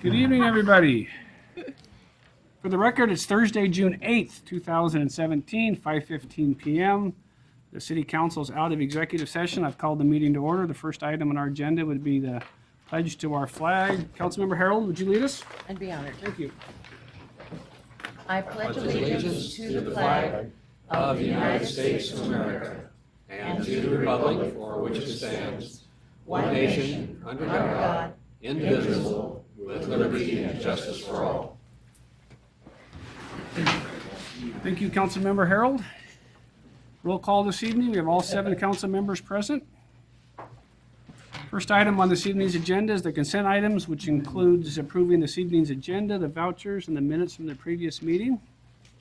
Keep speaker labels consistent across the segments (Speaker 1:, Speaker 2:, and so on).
Speaker 1: Good evening, everybody. For the record, it's Thursday, June 8th, 2017, 5:15 p.m. The City Council is out of executive session. I've called the meeting to order. The first item on our agenda would be the pledge to our flag. Councilmember Harold, would you lead us?
Speaker 2: I'd be honored.
Speaker 1: Thank you.
Speaker 2: I pledge allegiance to the flag of the United States of America and to the republic for which it stands, one nation, under God, indivisible, with liberty and justice for all.
Speaker 1: Thank you, Councilmember Harold. Roll call this evening. We have all 7 council members present. First item on this evening's agenda is the consent items, which includes approving this evening's agenda, the vouchers, and the minutes from the previous meeting.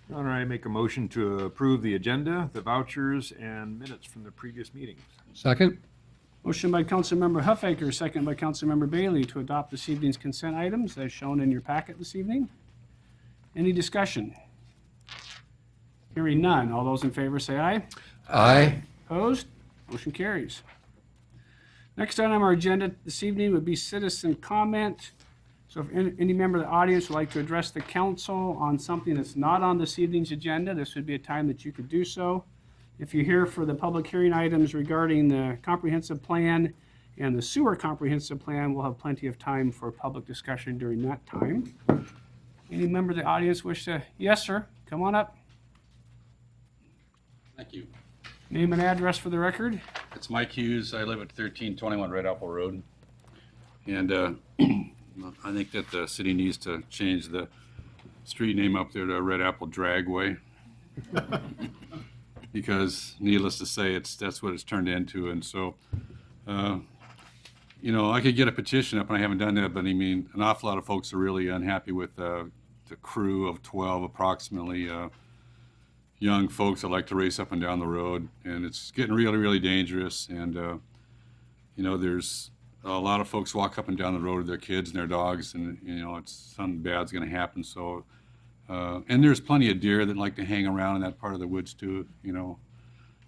Speaker 3: Your Honor, I make a motion to approve the agenda, the vouchers, and minutes from the previous meetings.
Speaker 4: Second?
Speaker 1: Motion by Councilmember Huffaker, second by Councilmember Bailey to adopt this evening's consent items as shown in your packet this evening. Any discussion? Hearing none. All those in favor say aye.
Speaker 4: Aye.
Speaker 1: Opposed? Motion carries. Next item on our agenda this evening would be citizen comment. So if any member of the audience would like to address the council on something that's not on this evening's agenda, this would be a time that you could do so. If you're here for the public hearing items regarding the comprehensive plan and the sewer comprehensive plan, we'll have plenty of time for public discussion during that time. Any member of the audience wish to? Yes, sir. Come on up.
Speaker 5: Thank you.
Speaker 1: Name and address for the record.
Speaker 5: It's Mike Hughes. I live at 1321 Red Apple Road. And I think that the city needs to change the street name up there to Red Apple Dragway. Because needless to say, that's what it's turned into. And so, I could get a petition up, and I haven't done that, but I mean, an awful lot of folks are really unhappy with the crew of 12 approximately young folks that like to race up and down the road, and it's getting really, really dangerous. And there's a lot of folks walk up and down the road with their kids and their dogs, and it's something bad's going to happen. So, and there's plenty of deer that like to hang around in that part of the woods too,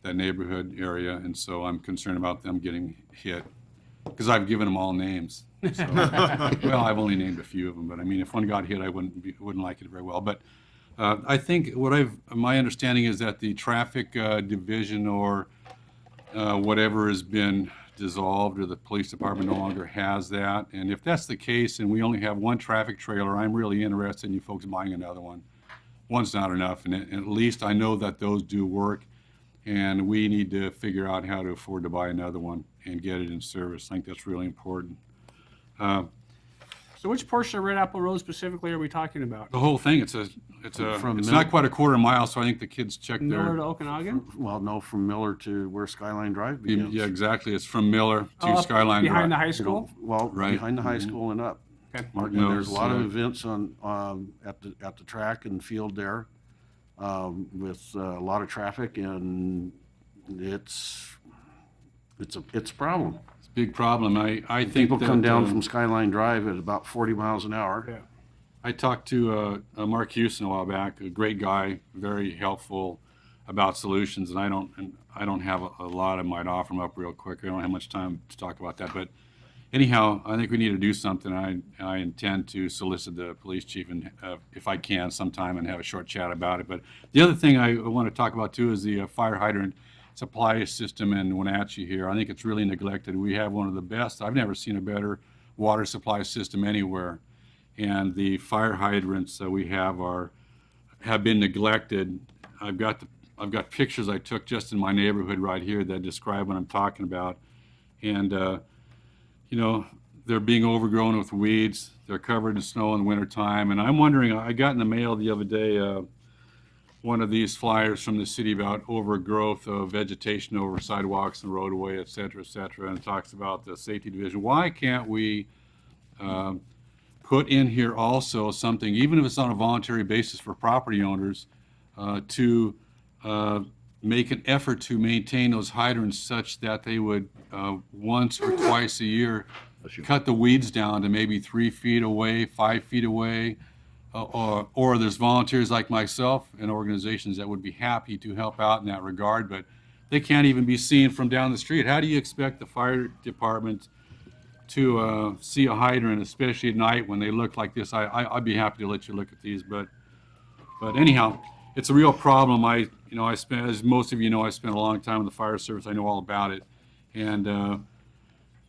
Speaker 5: that neighborhood area, and so I'm concerned about them getting hit because I've given them all names. So, well, I've only named a few of them, but I mean, if one got hit, I wouldn't like it very well. But I think my understanding is that the traffic division or whatever has been dissolved, or the police department no longer has that. And if that's the case, and we only have one traffic trailer, I'm really interested in you folks buying another one. One's not enough, and at least I know that those do work, and we need to figure out how to afford to buy another one and get it in service. I think that's really important.
Speaker 1: So which portion of Red Apple Road specifically are we talking about?
Speaker 5: The whole thing, it's not quite a quarter mile, so I think the kids check
Speaker 1: Miller
Speaker 5: their...
Speaker 1: to Okanagan?
Speaker 6: Well, no, from Miller to where Skyline Drive begins.
Speaker 5: Yeah, exactly. It's from Miller to
Speaker 1: Up
Speaker 5: Skyline
Speaker 1: behind the
Speaker 5: Drive.
Speaker 1: high school?
Speaker 6: Well,
Speaker 5: Right.
Speaker 6: behind the high school and up.
Speaker 1: Okay.
Speaker 5: Mark
Speaker 6: And there's a lot of
Speaker 5: knows,
Speaker 6: events at the track and field there with a lot of traffic, and it's a problem.
Speaker 5: It's a big problem. I think
Speaker 6: People
Speaker 5: that,
Speaker 6: come down from Skyline Drive at about 40 miles an hour.
Speaker 1: Yeah.
Speaker 5: I talked to Mark Houston a while back, a great guy, very helpful about solutions, and I don't have a lot. I might offer them up real quick. I don't have much time to talk about that, but anyhow, I think we need to do something. I intend to solicit the police chief, and if I can, sometime, and have a short chat about it. But the other thing I want to talk about too is the fire hydrant supply system in Wenatchee here. I think it's really neglected. We have one of the best. I've never seen a better water supply system anywhere. And the fire hydrants that we have have been neglected. I've got pictures I took just in my neighborhood right here that describe what I'm talking about. And they're being overgrown with weeds. They're covered in snow in the wintertime. And I'm wondering, I got in the mail the other day one of these flyers from the city about overgrowth of vegetation over sidewalks and roadway, et cetera, and it talks about the safety division. Why can't we put in here also something, even if it's on a voluntary basis for property owners, to make an effort to maintain those hydrants such that they would once or twice a year cut the weeds down to maybe 3 feet away, 5 feet away, or there's volunteers like myself and organizations that would be happy to help out in that regard, but they can't even be seen from down the street. How do you expect the fire department to see a hydrant, especially at night when they look like this, I'd be happy to let you look at these. But anyhow, it's a real problem. I spent, as most of you know, I spent a long time in the fire service. I know all about it. And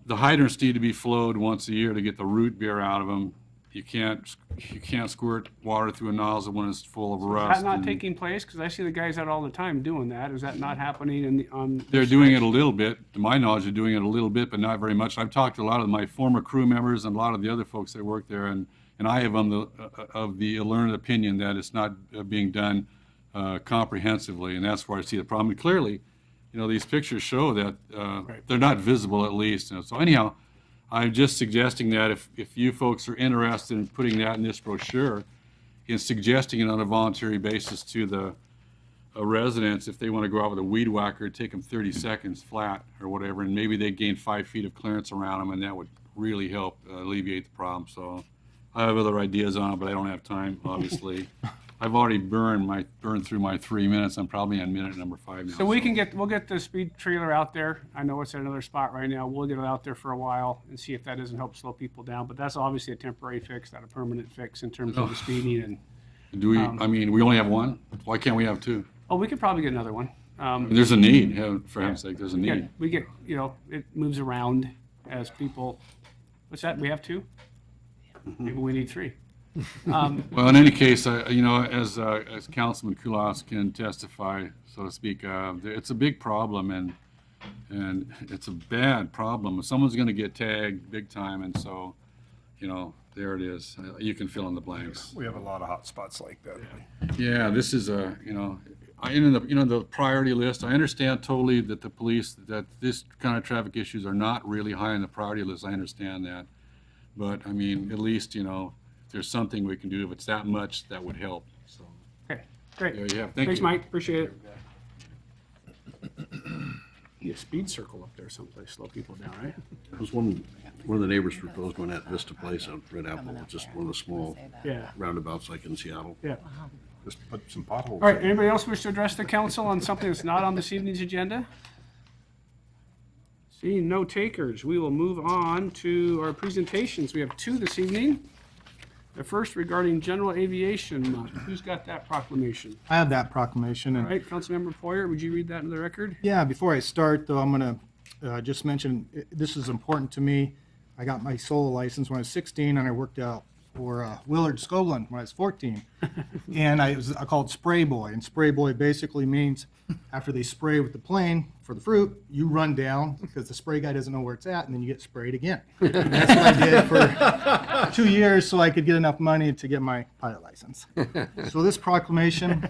Speaker 5: the hydrants need to be flowed once a year to get the root beer out of them. You can't squirt water through a nozzle when it's full of rust.
Speaker 1: Is that not taking place? Because I see the guys out all the time doing that. Is that not happening on?
Speaker 5: They're doing it a little bit. To my knowledge, they're doing it a little bit, but not very much. I've talked to a lot of my former crew members and a lot of the other folks that work there, and I have of the learned opinion that it's not being done comprehensively, and that's where I see the problem. And clearly, these pictures show that they're not visible, at least. So anyhow, I'm just suggesting that if you folks are interested in putting that in this brochure, in suggesting it on a voluntary basis to the residents, if they want to go out with a weed whacker, take them 30 seconds flat or whatever, and maybe they gain 5 feet of clearance around them, and that would really help alleviate the problem. So I have other ideas on it, but I don't have time, obviously. I've already burned through my 3 minutes. I'm probably on minute number 5 now.
Speaker 1: So we'll get the speed trailer out there. I know it's at another spot right now. We'll get it out there for a while and see if that doesn't help slow people down. But that's obviously a temporary fix, not a permanent fix in terms of the speeding. And
Speaker 5: Do we? I mean, we only have one. Why can't we have two?
Speaker 1: oh, we could probably get another one.
Speaker 5: There's a need. For heaven's sake, there's a
Speaker 1: Yeah,
Speaker 5: need.
Speaker 1: we get, it moves around as people. What's that? We have two? Maybe we need three.
Speaker 5: Well, in any case, as Councilman Kulas can testify, so to speak, it's a big problem, and it's a bad problem. Someone's going to get tagged big time, and so, there it is. You can fill in the blanks.
Speaker 3: We have a lot of hot spots like that.
Speaker 5: Yeah, this is the priority list. I understand totally that the police, that this kind of traffic issues are not really high on the priority list. I understand that, but I mean, at least there's something we can do. If it's that much, that would help. So
Speaker 1: Okay, great.
Speaker 5: there you have. Thank
Speaker 1: Thanks,
Speaker 5: you.
Speaker 1: Mike. Appreciate it. Need a speed circle up there someplace, slow people down, right?
Speaker 6: It was one of the neighbors proposed one at Vista Place on Red Apple, just one of the small
Speaker 1: Yeah,
Speaker 6: roundabouts like in Seattle.
Speaker 1: yeah.
Speaker 3: Just put some potholes.
Speaker 1: All right, anybody else wish to address the council on something that's not on this evening's agenda? Seeing no takers, we will move on to our presentations. We have two this evening. The first regarding General Aviation Month. Who's got that proclamation?
Speaker 4: I have that proclamation.
Speaker 1: All
Speaker 4: And
Speaker 1: right, Councilmember Poyer, would you read that into the record?
Speaker 4: yeah, before I start, though, I'm going to just mention this is important to me. I got my solo license when I was 16, and I worked out for Willard Scoglin when I was 14. And I called Spray Boy. And Spray Boy basically means after they spray with the plane for the fruit, you run down because the spray guy doesn't know where it's at, and then you get sprayed again. And that's what I did for 2 years so I could get enough money to get my pilot license. So this proclamation.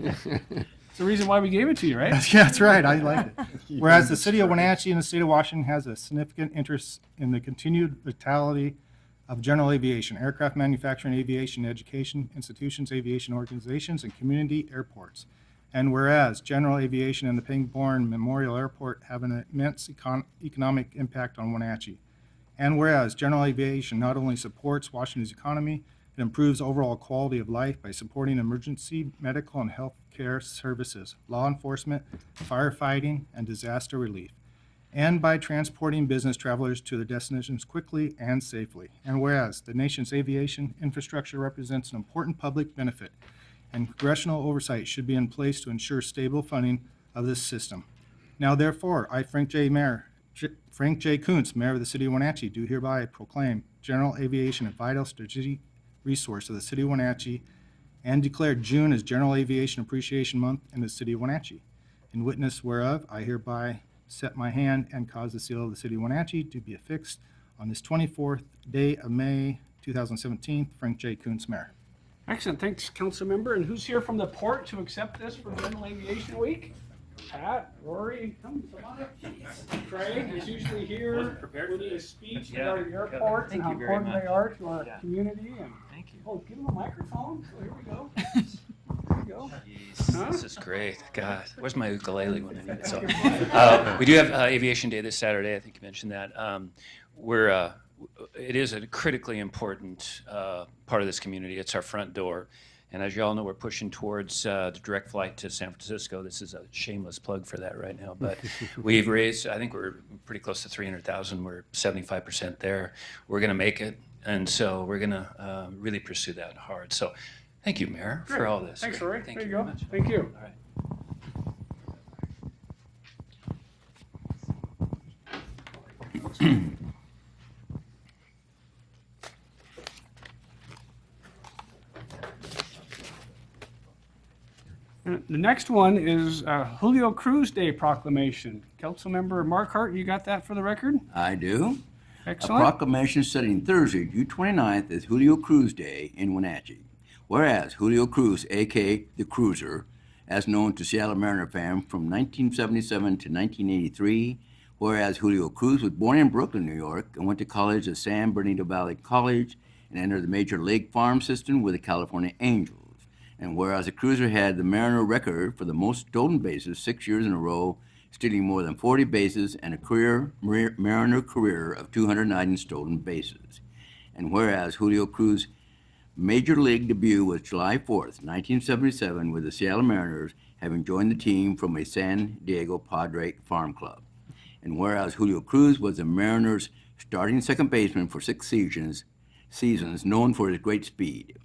Speaker 1: It's the reason why we gave it to you, right?
Speaker 4: Yeah, that's right. I like it. Whereas the city of Wenatchee and the state of Washington has a significant interest in the continued vitality of general aviation, aircraft manufacturing, aviation education, institutions, aviation organizations, and community airports. And whereas general aviation and the Pangborn Memorial Airport have an immense economic impact on Wenatchee. And whereas general aviation not only supports Washington's economy, it improves overall quality of life by supporting emergency medical and health care services, law enforcement, firefighting, and disaster relief, and by transporting business travelers to their destinations quickly and safely. And whereas the nation's aviation infrastructure represents an important public benefit, and congressional oversight should be in place to ensure stable funding of this system. Now therefore, I, Frank J. Kuntz, Mayor of the City of Wenatchee, do hereby proclaim general aviation a vital strategic resource of the City of Wenatchee and declare June as General Aviation Appreciation Month in the City of Wenatchee. In witness whereof, I hereby set my hand and cause the seal of the City of Wenatchee to be affixed on this 24th day of May 2017. Frank J. Kuntz, Mayor.
Speaker 1: Excellent, thanks, council member. And who's here from the port to accept this for General Aviation Week? Pat, Rory, come on up. Craig is usually here with his speech regarding airports and how important they are to our community. And
Speaker 7: Thank you.
Speaker 1: oh, give him a microphone. So here we go. There you go.
Speaker 7: Jeez,
Speaker 1: Huh?
Speaker 7: this is great. God, where's my ukulele when I need it? So, we do have Aviation Day this Saturday. I think you mentioned that. It is a critically important part of this community. It's our front door. And as you all know, we're pushing towards the direct flight to San Francisco. This is a shameless plug for that right now. But we've raised, I think we're pretty close to 300,000. We're 75% there. We're going to make it. And so we're going to really pursue that hard. So thank you, Mayor, for all this.
Speaker 1: Thanks, Rory.
Speaker 7: Thank
Speaker 1: There
Speaker 7: you
Speaker 1: you
Speaker 7: very
Speaker 1: go.
Speaker 7: much.
Speaker 1: Thank you.
Speaker 7: All right.
Speaker 1: The next one is Julio Cruz Day proclamation. Councilmember Markhart, you got that for the record?
Speaker 8: I do. A
Speaker 1: Excellent.
Speaker 8: proclamation setting Thursday, June 29th as Julio Cruz Day in Wenatchee. Whereas Julio Cruz, a.k.a. the Cruiser, as known to Seattle Mariner fans from 1977 to 1983. Whereas Julio Cruz was born in Brooklyn, New York, and went to college at San Bernardino Valley College and entered the Major League Farm System with the California Angels. And whereas the Cruiser had the Mariner record for the most stolen bases 6 years in a row, stealing more than 40 bases and a Mariner career of 209 stolen bases. And whereas Julio Cruz's Major League debut was July 4th, 1977, with the Seattle Mariners, having joined the team from a San Diego Padre farm club. And whereas Julio Cruz was the Mariners' starting second baseman for 6 seasons, known for his great speed.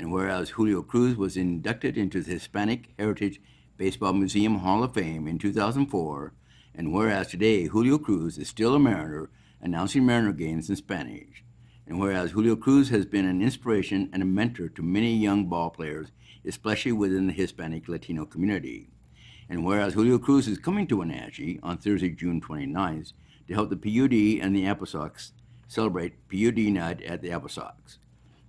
Speaker 8: And whereas Julio Cruz was inducted into the Hispanic Heritage Baseball Museum Hall of Fame in 2004, and whereas today Julio Cruz is still a Mariner, announcing Mariner games in Spanish. And whereas Julio Cruz has been an inspiration and a mentor to many young ball players, especially within the Hispanic Latino community. And whereas Julio Cruz is coming to Wenatchee on Thursday, June 29th, to help the PUD and the Apple Sox celebrate PUD Night at the Apple Sox.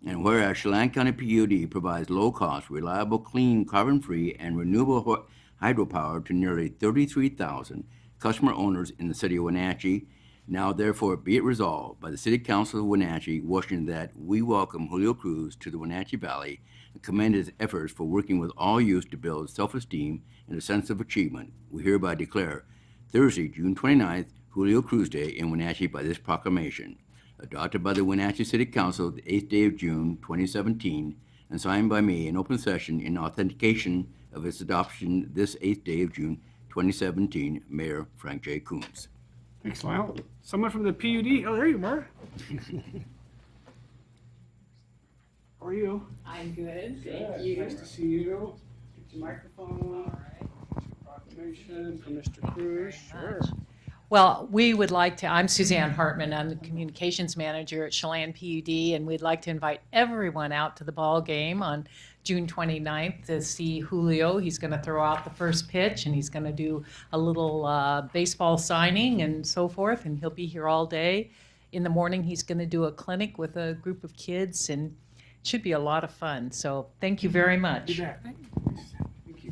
Speaker 8: And whereas Chelan County PUD provides low-cost, reliable, clean, carbon-free, and renewable hydropower to nearly 33,000 customer owners in the city of Wenatchee, now therefore be it resolved by the City Council of Wenatchee, Washington, that we welcome Julio Cruz to the Wenatchee Valley and commend his efforts for working with all youth to build self-esteem and a sense of achievement. We hereby declare Thursday, June 29th, Julio Cruz Day in Wenatchee by this proclamation, adopted by the Wenatchee City Council the 8th day of June 2017, and signed by me in open session in authentication of its adoption this 8th day of June 2017, Mayor Frank J. Coombs.
Speaker 1: Thanks, Lyle. Someone from the PUD. Oh, there you are. How are you?
Speaker 9: I'm good,
Speaker 1: Good.
Speaker 9: thank you.
Speaker 1: Nice to see you. Get your microphone.
Speaker 9: All right.
Speaker 1: Proclamation from Mr. Cruz. Sure.
Speaker 9: Well, we would like to, I'm Suzanne Hartman, I'm the communications manager at Chelan PUD, and we'd like to invite everyone out to the ball game on June 29th to see Julio. He's going to throw out the first pitch, and he's going to do a little baseball signing and so forth, and he'll be here all day. In the morning, he's going to do a clinic with a group of kids, and it should be a lot of fun. So thank you very much.
Speaker 1: You bet. Thank you. Thank you.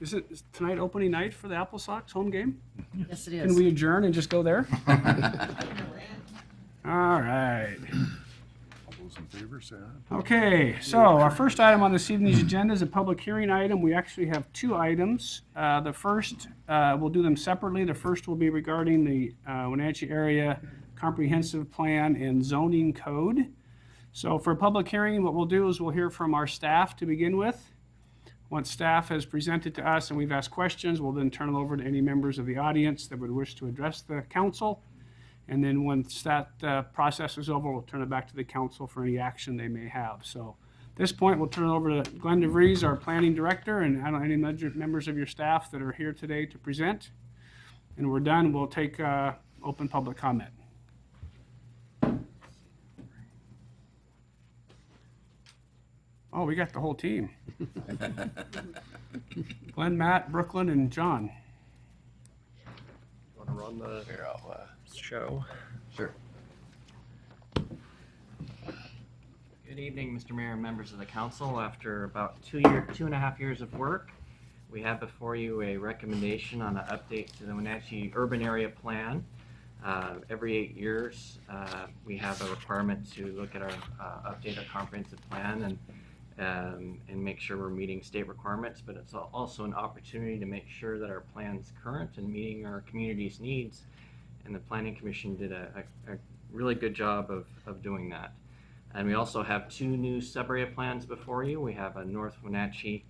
Speaker 1: Is tonight opening night for the Apple Sox home game?
Speaker 9: Yes, it
Speaker 1: Can
Speaker 9: is.
Speaker 1: we adjourn and just go there? All right.
Speaker 3: All those in favor, say aye.
Speaker 1: Okay, so our first item on this evening's agenda is a public hearing item. We actually have 2 items. The first, we'll do them separately. The first will be regarding the Wenatchee Area Comprehensive Plan and Zoning Code. So for a public hearing, what we'll do is we'll hear from our staff to begin with. Once staff has presented to us and we've asked questions, we'll then turn it over to any members of the audience that would wish to address the council. And then once that process is over, we'll turn it back to the council for any action they may have. So at this point, we'll turn it over to Glenn DeVries, our planning director, and I don't know any members of your staff that are here today to present. And we're done, we'll take open public comment. Oh, we got the whole team. Glenn, Matt, Brooklyn, and John.
Speaker 10: Want to run the show?
Speaker 8: Sure.
Speaker 10: Good evening, Mr. Mayor and members of the council. After about 2.5 years of work, we have before you a recommendation on an update to the Wenatchee Urban Area Plan. Every 8 years, we have a requirement to look at our update our comprehensive plan, and and make sure we're meeting state requirements, but it's also an opportunity to make sure that our plan's current and meeting our community's needs. And the Planning Commission did a really good job of doing that. And we also have 2 new sub-area plans before you. We have a North Wenatchee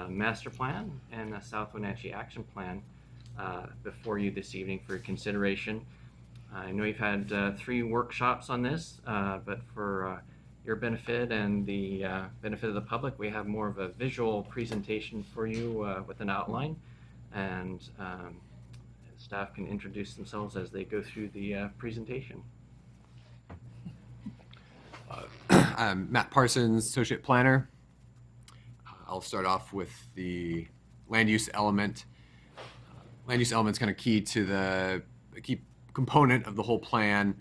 Speaker 10: master plan and a South Wenatchee action plan before you this evening for consideration. I know you've had 3 workshops on this, but for your benefit and the benefit of the public, we have more of a visual presentation for you with an outline, and staff can introduce themselves as they go through the presentation.
Speaker 2: I'm Matt Parsons, Associate Planner. I'll start off with the land use element. Land use element's kind of key to the key component of the whole plan,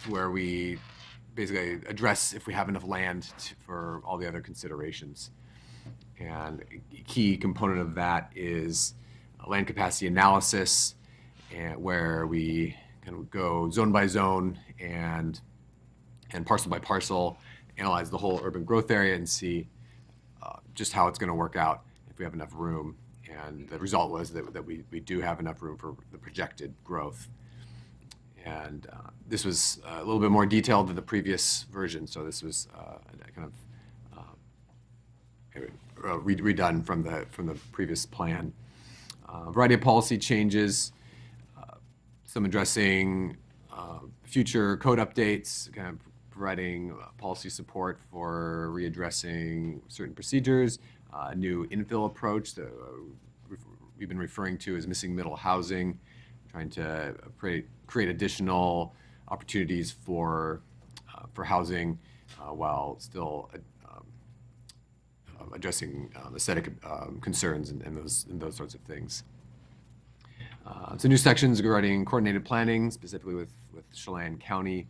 Speaker 2: where we basically address if we have enough land for all the other considerations. And a key component of that is land capacity analysis, and where we kind of go zone by zone and parcel by parcel, analyze the whole urban growth area and see just how it's going to work out if we have enough room. And the result was that we do have enough room for the projected growth. And this was a little bit more detailed than the previous version, so this was kind of redone from the previous plan. A variety of policy changes, some addressing future code updates, kind of providing policy support for readdressing certain procedures, a new infill approach that we've been referring to as missing middle housing, trying to create additional opportunities for housing while still addressing aesthetic concerns and those sorts of things. So new sections regarding coordinated planning, specifically with Chelan County,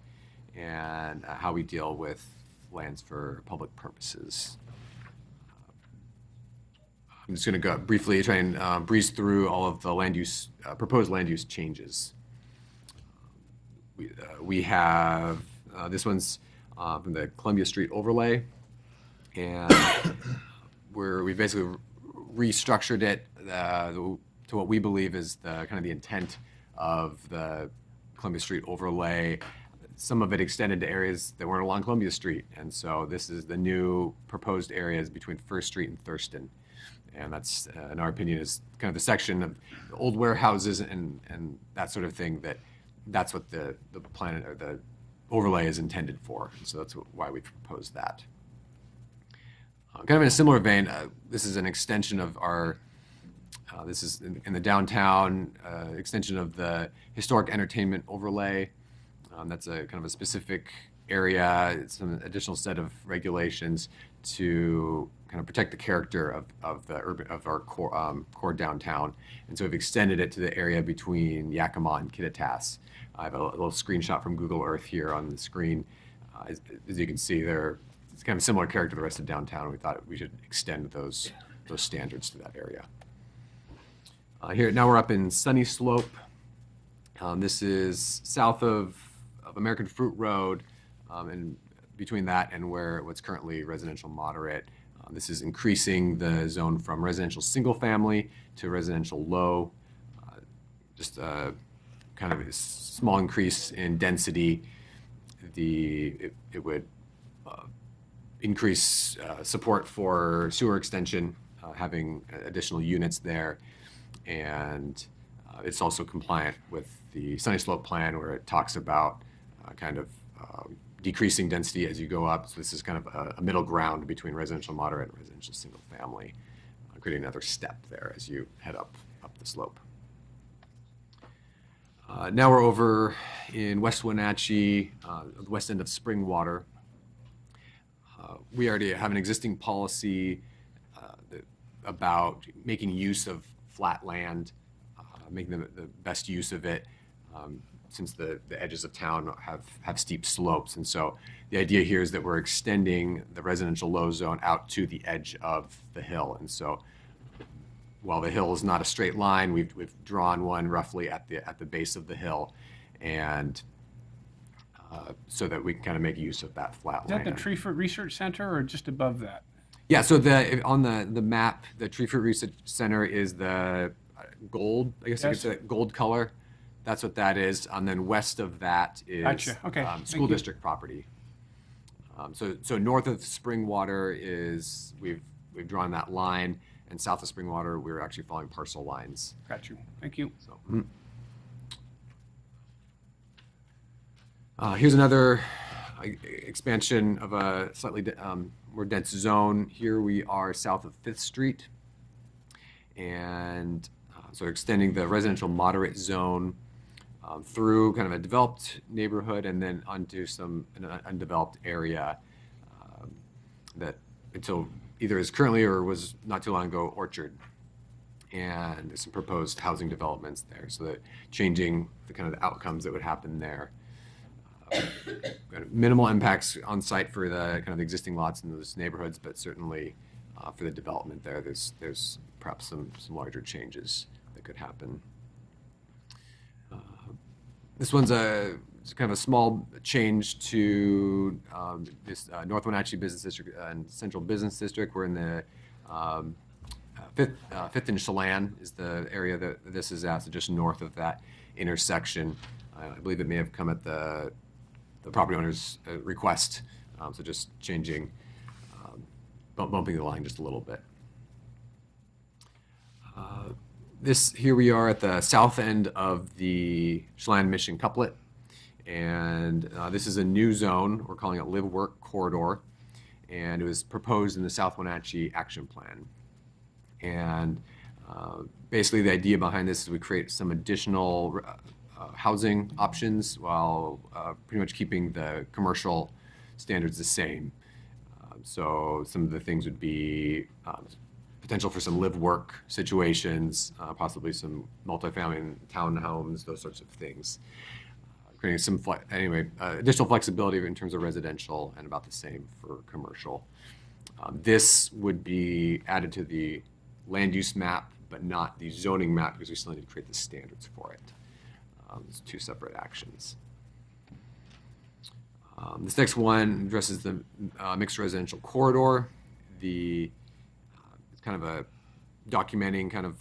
Speaker 2: and how we deal with lands for public purposes. I'm just going to go briefly try and breeze through all of the land use proposed land use changes. We have this one's from the Columbia Street overlay, and we basically restructured it to what we believe is the kind of the intent of the Columbia Street overlay. Some of it extended to areas that weren't along Columbia Street, and so this is the new proposed areas between First Street and Thurston. And that's, in our opinion, is kind of the section of the old warehouses and that sort of thing that's what the plan or the overlay is intended for. And so that's why we proposed that. Kind of in a similar vein, this is an extension of our, this is in the downtown, extension of the historic entertainment overlay. That's a kind of a specific area. It's an additional set of regulations to kind of protect the character of our core downtown. And so we've extended it to the area between Yakima and Kittitas. I have a little screenshot from Google Earth here on the screen. As you can see, it's kind of a similar character to the rest of downtown. We thought we should extend those standards to that area. Here, now we're up in Sunny Slope. This is south of American Fruit Road, and between that and what's currently residential moderate. This is increasing the zone from residential single family to residential low. Just kind of a small increase in density. It would increase support for sewer extension, having additional units there. And it's also compliant with the Sunny Slope plan, where it talks about kind of decreasing density as you go up. So this is kind of a middle ground between residential moderate and residential single family, creating another step there as you head up the slope. Now we're over in West Wenatchee, the west end of Springwater. We already have an existing policy about making use of flat land, making the best use of it, since the edges of town have steep slopes. And so the idea here is that we're extending the residential low zone out to the edge of the hill. And so while the hill is not a straight line, we've drawn one roughly at the base of the hill. And so that we can kind of make use of that flat
Speaker 1: Is that
Speaker 2: land.
Speaker 1: the Tree Fruit Research Center or just above that?
Speaker 2: Yeah, so on the map, the Tree Fruit Research Center is the gold, I guess you could
Speaker 1: Yes.
Speaker 2: say, gold color. That's what that is. And then west of that is
Speaker 1: Gotcha. Okay. Thank
Speaker 2: school
Speaker 1: you.
Speaker 2: district property. So north of Springwater is, we've drawn that line, and south of Springwater, we're actually following parcel lines.
Speaker 1: Got you. Thank you.
Speaker 2: So, here's another expansion of a slightly more dense zone. Here we are south of 5th Street. And so extending the residential moderate zone through kind of a developed neighborhood and then onto an undeveloped area that until either is currently or was not too long ago orchard. And there's some proposed housing developments there, so that changing the kind of the outcomes that would happen there. Kind of minimal impacts on site for the kind of existing lots in those neighborhoods, but certainly for the development there, there's perhaps some larger changes that could happen. This one's it's kind of a small change to this North Wenatchee Business District and Central Business District. We're in the Fifth and Chelan is the area that this is at, so just north of that intersection. I believe it may have come at the property owner's request, so just changing, bumping the line just a little bit. Here we are at the south end of the Chelan Mission couplet, and this is a new zone. We're calling it Live Work Corridor, and it was proposed in the South Wenatchee Action Plan. And basically the idea behind this is we create some additional housing options while pretty much keeping the commercial standards the same. So some of the things would be potential for some live-work situations, possibly some multifamily and townhomes, those sorts of things. Creating some, additional flexibility in terms of residential and about the same for commercial. This would be added to the land use map, but not the zoning map because we still need to create the standards for it. It's two separate actions. This next one addresses the mixed residential corridor. It's kind of a documenting kind of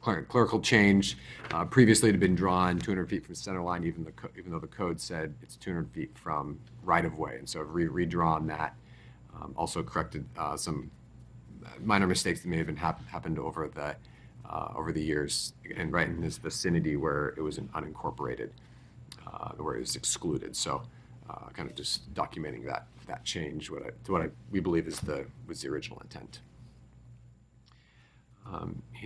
Speaker 2: clerical change. Previously, it had been drawn 200 feet from center line, even though the code said it's 200 feet from right of way, and so I've redrawn that. Also corrected some minor mistakes that may have been happened over the years, and right in this vicinity where it was unincorporated, where it was excluded. So, kind of just documenting that change, to what we believe was the original intent.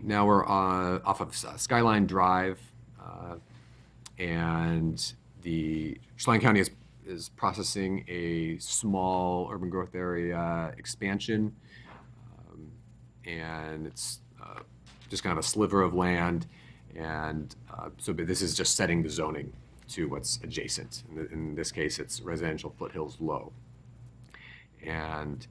Speaker 2: Now we're off of Skyline Drive, and the Chelan County is processing a small urban growth area expansion, and it's just kind of a sliver of land, and so this is just setting the zoning to what's adjacent. In this case, it's residential foothills low, and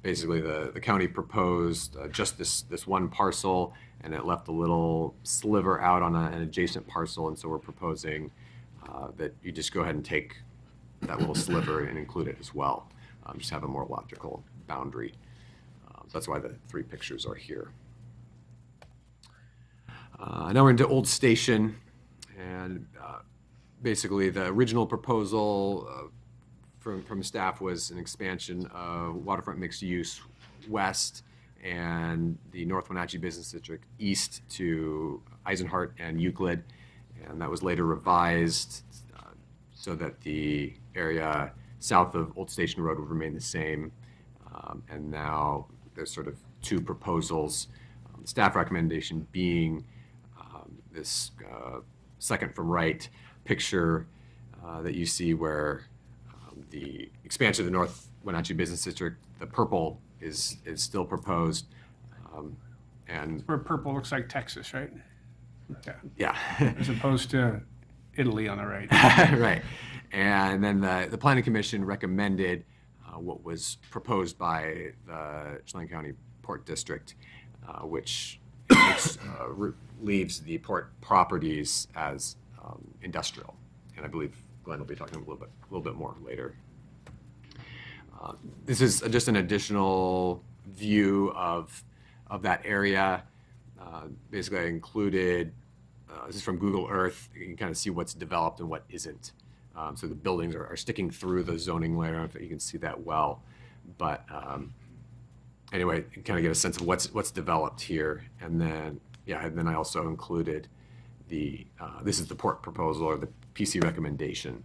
Speaker 2: basically the county proposed just this one parcel, and it left a little sliver out on an adjacent parcel, and so we're proposing that you just go ahead and take that little sliver and include it as well. Just have a more logical boundary. That's why the three pictures are here. Now we're into Old Station, and basically the original proposal from staff was an expansion of waterfront mixed use west and the North Wenatchee Business District east to Eisenhart and Euclid, and that was later revised so that the area south of Old Station Road would remain the same. And now there's sort of two proposals. Staff recommendation being this second from right picture that you see where the expansion of the North Wenatchee Business District, the purple is still proposed. And
Speaker 1: Where purple looks like Texas, right?
Speaker 2: yeah.
Speaker 1: As opposed to Italy on the right.
Speaker 2: Right. And then the Planning Commission recommended what was proposed by the Chelan County Port District, which
Speaker 11: which leaves the port properties as industrial. And I believe Glenn will be talking a little bit more later. This is just an additional view of that area. Basically, I included, this is from Google Earth. You can kind of see what's developed and what isn't. So the buildings are sticking through the zoning layer. I don't know if you can see that well. But anyway, you can kind of get a sense of what's developed here. And then, yeah, and then I also included this is the port proposal or the PC recommendation.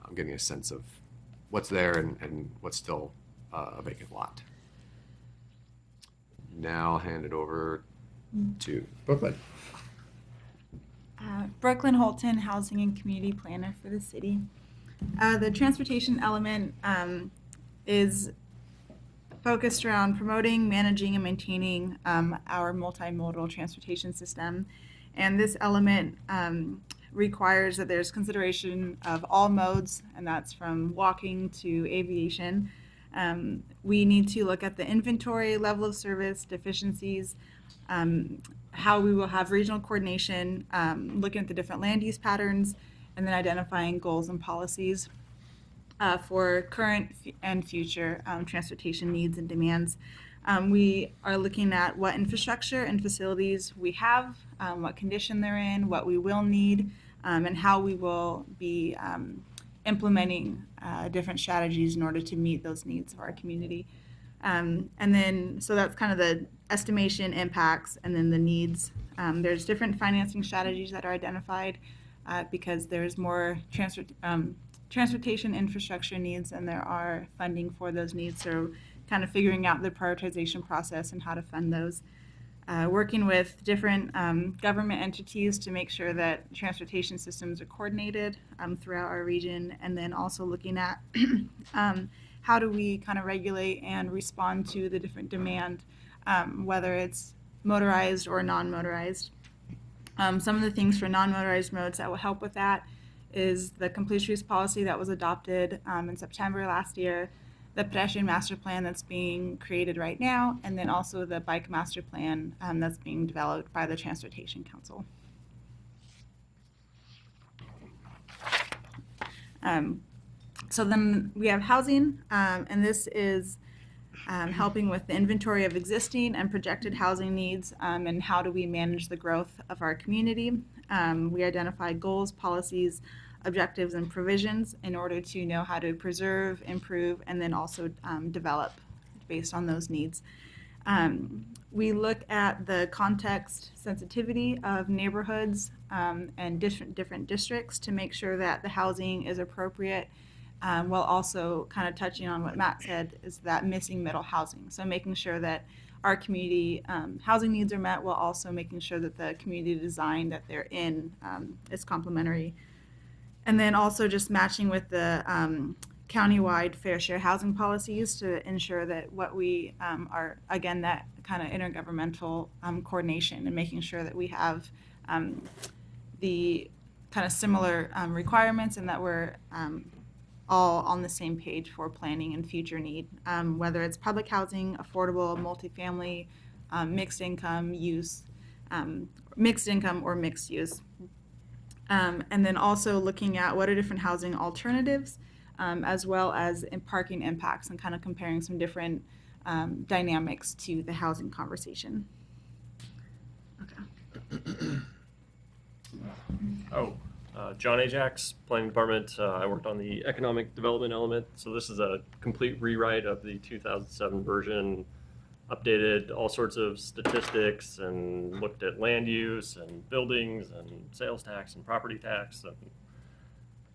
Speaker 11: I'm getting a sense of what's there and what's still a vacant lot. Now I'll hand it over to Brooklyn.
Speaker 12: Brooklyn Holton, Housing and Community Planner for the city. The transportation element is focused around promoting, managing, and maintaining our multimodal transportation system. And this element requires that there's consideration of all modes, and that's from walking to aviation. We need to look at the inventory, level of service, deficiencies, how we will have regional coordination, looking at the different land use patterns, and then identifying goals and policies for current and future transportation needs and demands. We are looking at what infrastructure and facilities we have, what condition they're in, what we will need, and how we will be implementing different strategies in order to meet those needs of our community. And then, so that's kind of the estimation, impacts, and then the needs. There's different financing strategies that are identified because there's more transportation infrastructure needs and there are funding for those needs. So kind of figuring out the prioritization process and how to fund those. Working with different government entities to make sure that transportation systems are coordinated throughout our region, and then also looking at how do we kind of regulate and respond to the different demand, whether it's motorized or non-motorized. Some of the things for non-motorized modes that will help with that is the complete streets policy that was adopted in September last year, the pedestrian master plan that's being created right now, and then also the bike master plan that's being developed by the Transportation Council. So then we have housing, and this is helping with the inventory of existing and projected housing needs, and how do we manage the growth of our community. We identify goals, policies, objectives, and provisions in order to know how to preserve, improve, and then also develop based on those needs. We look at the context sensitivity of neighborhoods and different districts to make sure that the housing is appropriate, while also kind of touching on what Matt said, is that missing middle housing. So making sure that our community housing needs are met, while also making sure that the community design that they're in is complementary. And then also just matching with the countywide fair share housing policies to ensure that what we are, again, that kind of intergovernmental coordination and making sure that we have the kind of similar requirements and that we're all on the same page for planning and future need, whether it's public housing, affordable, multifamily, mixed income use, mixed income or mixed use. And then also looking at what are different housing alternatives, as well as in parking impacts, and kind of comparing some different dynamics to the housing conversation. Okay.
Speaker 13: John Ajax, Planning Department. I worked on the economic development element. So this is a complete rewrite of the 2007 version, updated all sorts of statistics and looked at land use and buildings and sales tax and property tax and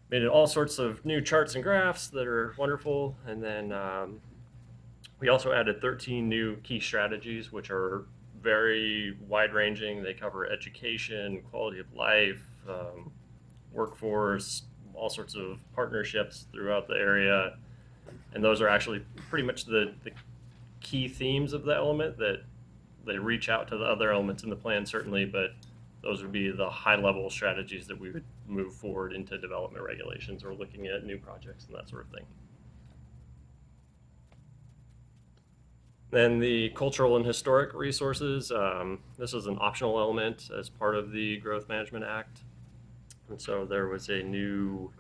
Speaker 13: made it all sorts of new charts and graphs that are wonderful. And then we also added 13 new key strategies, which are very wide-ranging. They cover education, quality of life, workforce, all sorts of partnerships throughout the area. And those are actually pretty much the key themes of the element that they reach out to the other elements in the plan, certainly, but those would be the high-level strategies that we would move forward into development regulations or looking at new projects and that sort of thing. Then the cultural and historic resources, this is an optional element as part of the Growth Management Act. And so there was a new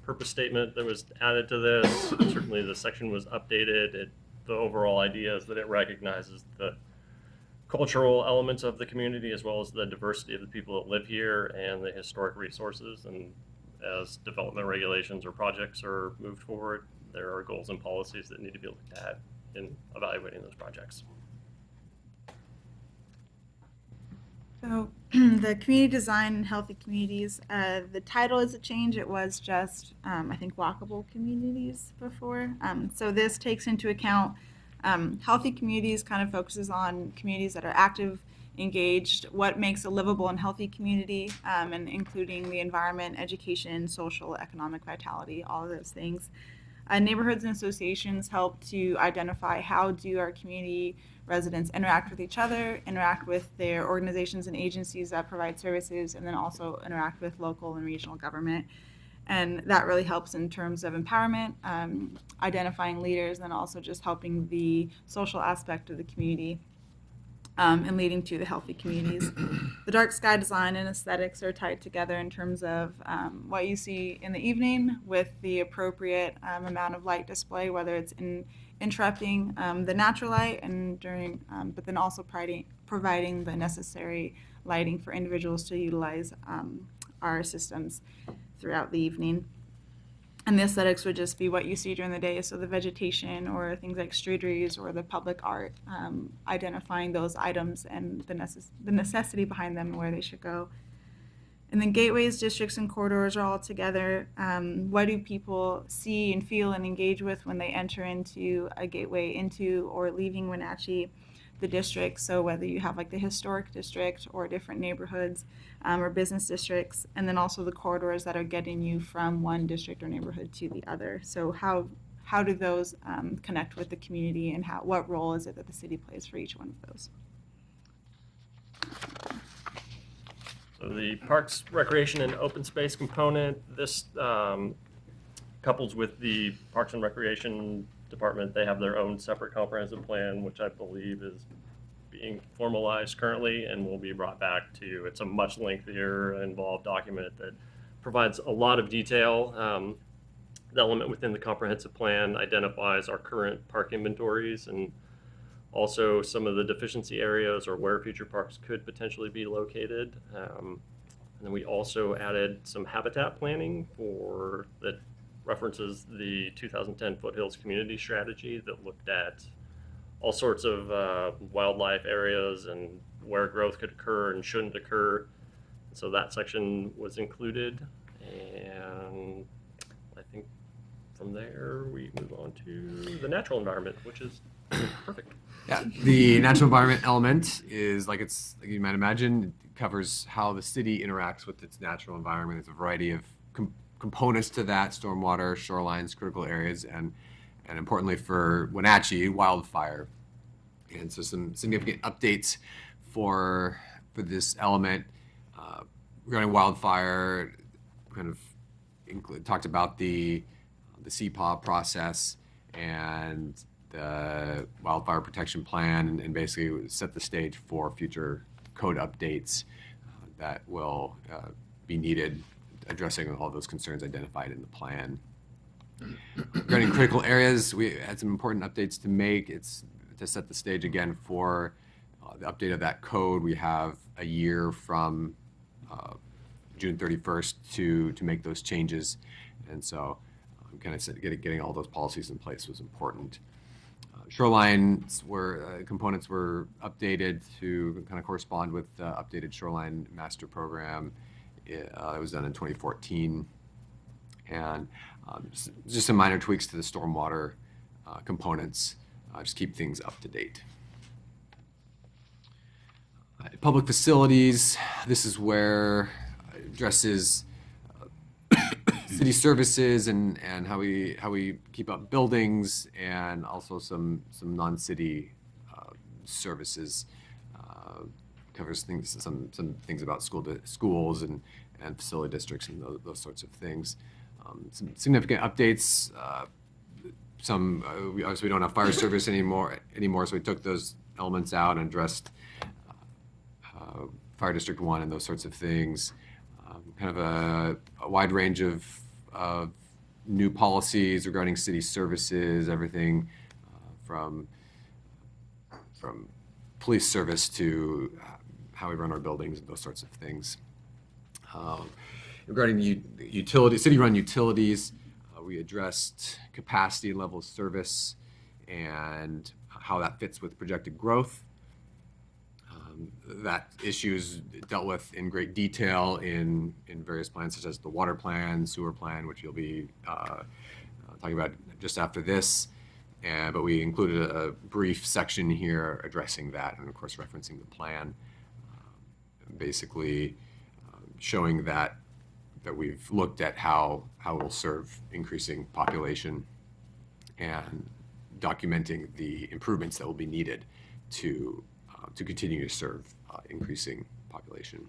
Speaker 13: purpose statement that was added to this. Certainly the section was updated. The overall idea is that it recognizes the cultural elements of the community as well as the diversity of the people that live here and the historic resources. And as development regulations or projects are moved forward, there are goals and policies that need to be looked at in evaluating those projects.
Speaker 12: So the community design and healthy communities, the title is a change. It was just, I think, walkable communities before. So this takes into account healthy communities, kind of focuses on communities that are active, engaged, what makes a livable and healthy community, and including the environment, education, social, economic vitality, all of those things. Neighborhoods and associations help to identify how do our community residents interact with each other, interact with their organizations and agencies that provide services, and then also interact with local and regional government. And that really helps in terms of empowerment, identifying leaders, and also just helping the social aspect of the community and leading to the healthy communities. The dark sky design and aesthetics are tied together in terms of what you see in the evening with the appropriate amount of light display, whether it's interrupting the natural light and during, but then also providing the necessary lighting for individuals to utilize our systems throughout the evening. And the aesthetics would just be what you see during the day, so the vegetation or things like street trees or the public art, identifying those items and the necessity behind them and where they should go. And then gateways, districts, and corridors are all together. What do people see and feel and engage with when they enter into a gateway into or leaving Wenatchee, the district? So whether you have like the historic district or different neighborhoods or business districts, and then also the corridors that are getting you from one district or neighborhood to the other. So how do those connect with the community, and what role is it that the city plays for each one of those?
Speaker 13: So the Parks, Recreation, and Open Space component, this couples with the Parks and Recreation Department. They have their own separate comprehensive plan, which I believe is being formalized currently and will be brought back to you. It's a much lengthier, involved document that provides a lot of detail. The element within the comprehensive plan identifies our current park inventories and also some of the deficiency areas or where future parks could potentially be located. And then we also added some habitat planning that references the 2010 Foothills Community Strategy that looked at all sorts of wildlife areas and where growth could occur and shouldn't occur. So that section was included. And I think from there we move on to the natural environment, which is perfect.
Speaker 11: Yeah, the natural environment element is like you might imagine, it covers how the city interacts with its natural environment. There's a variety of components to that: stormwater, shorelines, critical areas, and importantly for Wenatchee, wildfire. And so some significant updates for this element regarding wildfire. Kind of talked about the CPAW process and the wildfire protection plan, and basically set the stage for future code updates that will be needed, addressing all those concerns identified in the plan. Regarding critical areas, we had some important updates to make. It's to set the stage again for the update of that code. We have a year from June 31st to make those changes, and so kind of getting all those policies in place was important. Shorelines components were updated to kind of correspond with the updated shoreline master program. It was done in 2014, and just some minor tweaks to the stormwater components. Just keep things up to date. Public facilities. This is where it addresses city services and how we keep up buildings, and also some non-city services. Covers some things about schools and facility districts and those sorts of things. Some significant updates we obviously don't have fire service anymore, so we took those elements out and addressed Fire District 1 and those sorts of things. Kind of a wide range of new policies regarding city services, everything from police service to how we run our buildings and those sorts of things. Regarding the city-run utilities, we addressed capacity and level of service and how that fits with projected growth. That issue is dealt with in great detail in various plans, such as the water plan, sewer plan, which you'll be talking about just after this. But we included a brief section here addressing that, and of course referencing the plan, basically showing that we've looked at how it will serve increasing population and documenting the improvements that will be needed to continue to serve increasing population.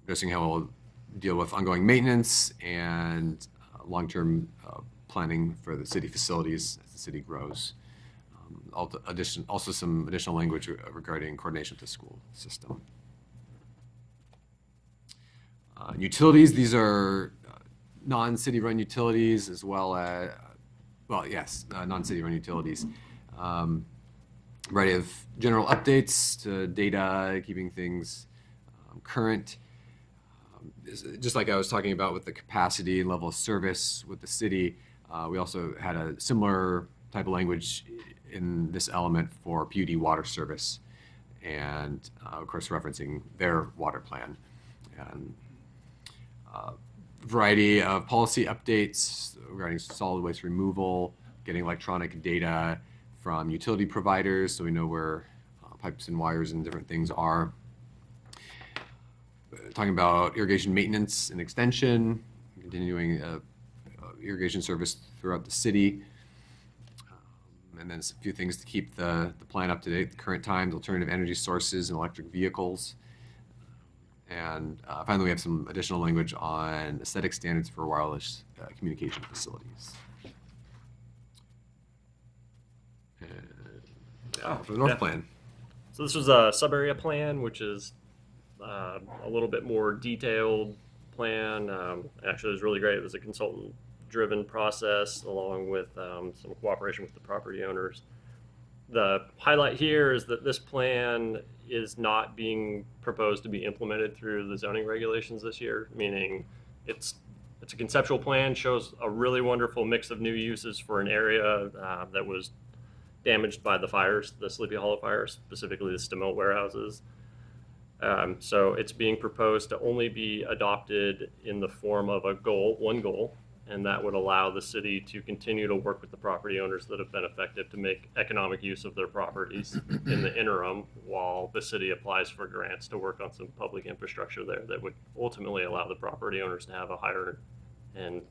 Speaker 11: Addressing how we'll deal with ongoing maintenance and long-term planning for the city facilities as the city grows. Also some additional language regarding coordination with the school system. Utilities, these are non-city run utilities as well as, non-city run utilities. Variety of general updates to data, keeping things current. Just like I was talking about with the capacity and level of service with the city, we also had a similar type of language in this element for PUD water service, and of course referencing their water plan. And variety of policy updates regarding solid waste removal, getting electronic data from utility providers so we know where pipes and wires and different things are. Talking about irrigation maintenance and extension, continuing irrigation service throughout the city. And then a few things to keep the plan up to date, the current times, alternative energy sources and electric vehicles. And finally, we have some additional language on aesthetic standards for wireless communication facilities. For the North Plan.
Speaker 13: So this was a sub-area plan, which is a little bit more detailed plan. Actually, it was really great. It was a consultant-driven process along with some cooperation with the property owners. The highlight here is that this plan is not being proposed to be implemented through the zoning regulations this year, meaning it's a conceptual plan, shows a really wonderful mix of new uses for an area that was damaged by the fires, the Sleepy Hollow fires, specifically the Stimmill warehouses. So it's being proposed to only be adopted in the form of one goal, and that would allow the city to continue to work with the property owners that have been affected to make economic use of their properties in the interim while the city applies for grants to work on some public infrastructure there that would ultimately allow the property owners to have a higher and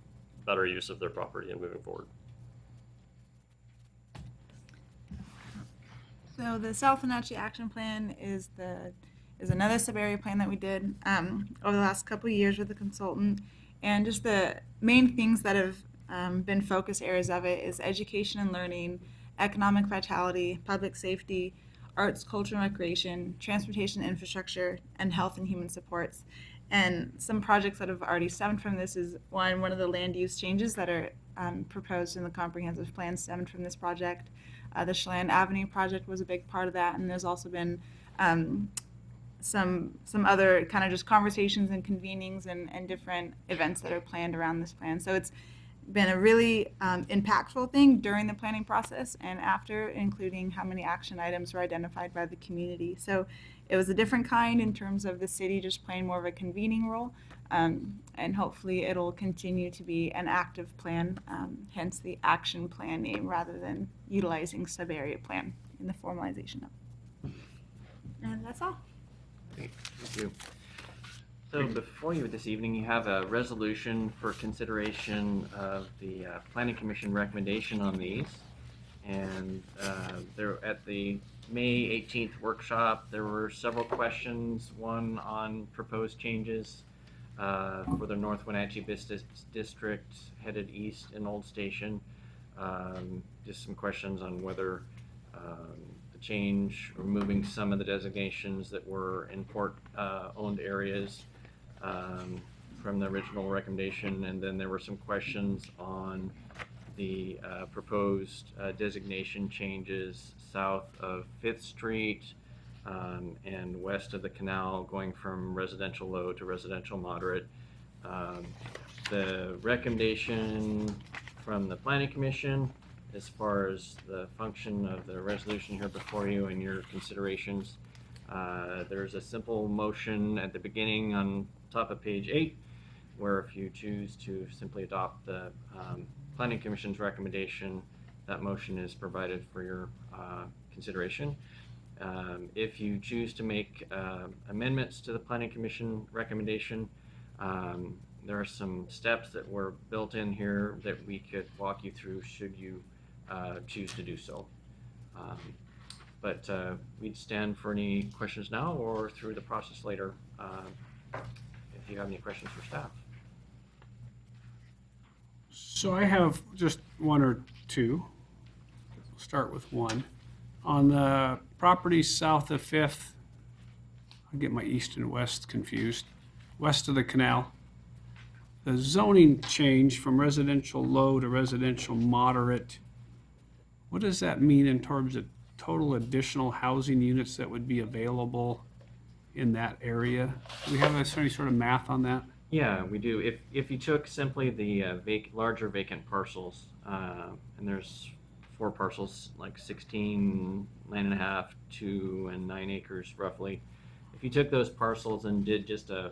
Speaker 13: better use of their property and moving forward.
Speaker 12: So the South Wenatchee Action Plan is another sub-area plan that we did over the last couple of years with a consultant. And just the main things that have been focus areas of it is education and learning, economic vitality, public safety, arts, culture and recreation, transportation infrastructure, and health and human supports. And some projects that have already stemmed from this is one of the land use changes that are proposed in the comprehensive plan stemmed from this project. The Chelan Avenue project was a big part of that, and there's also been some other kind of just conversations and convenings and different events that are planned around this plan. So it's been a really impactful thing during the planning process and after, including how many action items were identified by the community. So it was a different kind in terms of the city just playing more of a convening role, and hopefully it'll continue to be an active plan, hence the action plan name rather than utilizing sub-area plan in the formalization of it. And that's all.
Speaker 10: Great, thank you. So before you this evening, you have a resolution for consideration of the Planning Commission recommendation on these. And there at the May 18th workshop, there were several questions, one on proposed changes for the North Wenatchee Business District headed east in Old Station. Just some questions on whether the change or moving some of the designations that were in port-owned areas from the original recommendation. And then there were some questions on the proposed designation changes south of 5th Street and west of the canal, going from residential low to residential moderate. The recommendation from the Planning Commission, as far as the function of the resolution here before you and your considerations, there's a simple motion at the beginning on top of page 8, where if you choose to simply adopt the Planning Commission's recommendation, that motion is provided for your consideration. If you choose to make amendments to the Planning Commission recommendation, there are some steps that were built in here that we could walk you through should you choose to do so. But we'd stand for any questions now or through the process later if you have any questions for staff.
Speaker 1: So I have just one or two. We'll start with one. On the property south of 5th, I get my east and west confused, west of the canal, the zoning change from residential low to residential moderate, what does that mean in terms of total additional housing units that would be available in that area? Do we have any sort of math on that?
Speaker 10: Yeah, we do. If you took simply the larger vacant parcels, and there's 4 parcels, like 16, 9.5, 2, and 9 acres roughly. If you took those parcels and did just a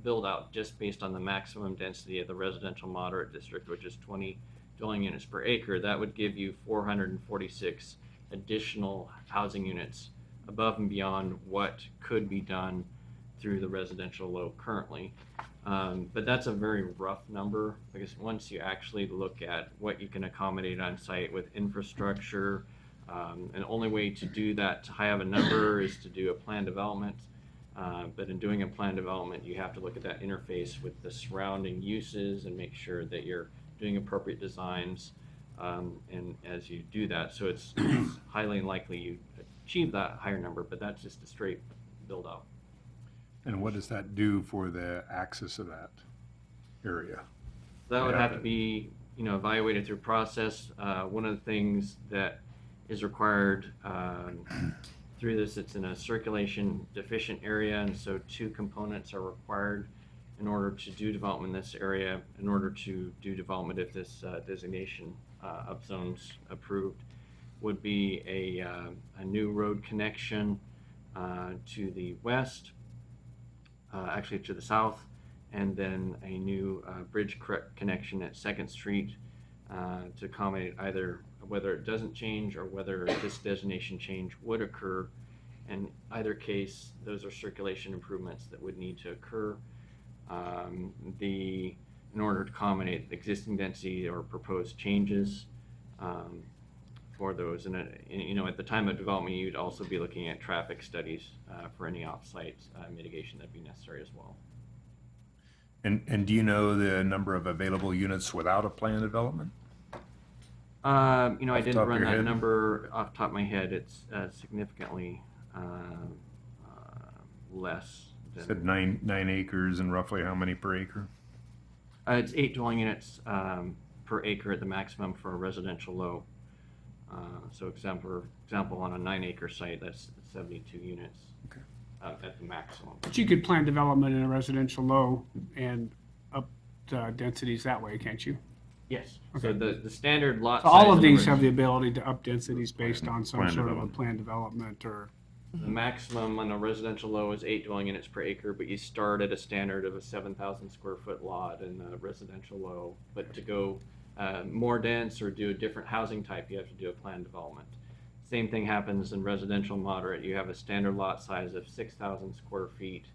Speaker 10: build out just based on the maximum density of the residential moderate district, which is 20 dwelling units per acre, that would give you 446 additional housing units above and beyond what could be done through the residential low currently. But that's a very rough number, because once you actually look at what you can accommodate on site with infrastructure, and the only way to do that to have a number is to do a plan development. But in doing a plan development, you have to look at that interface with the surrounding uses and make sure that you're doing appropriate designs. And as you do that, so it's highly unlikely you achieve that higher number, but that's just a straight build out.
Speaker 3: And what does that do for the access of that area?
Speaker 10: That would have to be, evaluated through process. One of the things that is required through this, it's in a circulation deficient area, and so 2 components are required in order to do development in this area, in order to do development if this designation of zones approved, would be a new road connection to the west, actually to the south, and then a new bridge connection at 2nd Street to accommodate either whether it doesn't change or whether this designation change would occur. In either case, those are circulation improvements that would need to occur in order to accommodate existing density or proposed changes for those. And at the time of development, you'd also be looking at traffic studies for any off-site mitigation that'd be necessary as well.
Speaker 3: And do you know the number of available units without a plan development?
Speaker 10: I didn't
Speaker 3: top of
Speaker 10: run
Speaker 3: your
Speaker 10: that
Speaker 3: head?
Speaker 10: number off the top of my head. It's significantly less than.
Speaker 3: Said 9 acres, and roughly how many per acre?
Speaker 10: It's 8 dwelling units per acre at the maximum for a residential low. So example, on a 9-acre site, that's 72 units at the maximum.
Speaker 1: But you could plan development in a residential low and up densities that way, can't you?
Speaker 10: Yes.
Speaker 1: Okay.
Speaker 10: So the standard lot
Speaker 1: So all
Speaker 10: size
Speaker 1: of these
Speaker 10: the
Speaker 1: have the ability to up densities based on some
Speaker 3: Plan
Speaker 1: sort of a
Speaker 3: development.
Speaker 1: plan development or.
Speaker 10: The maximum on a residential low is 8 dwelling units per acre, but you start at a standard of a 7,000 square foot lot in a residential low. But to go more dense or do a different housing type, you have to do a plan development. Same thing happens in residential moderate. You have a standard lot size of 6,000 square feet,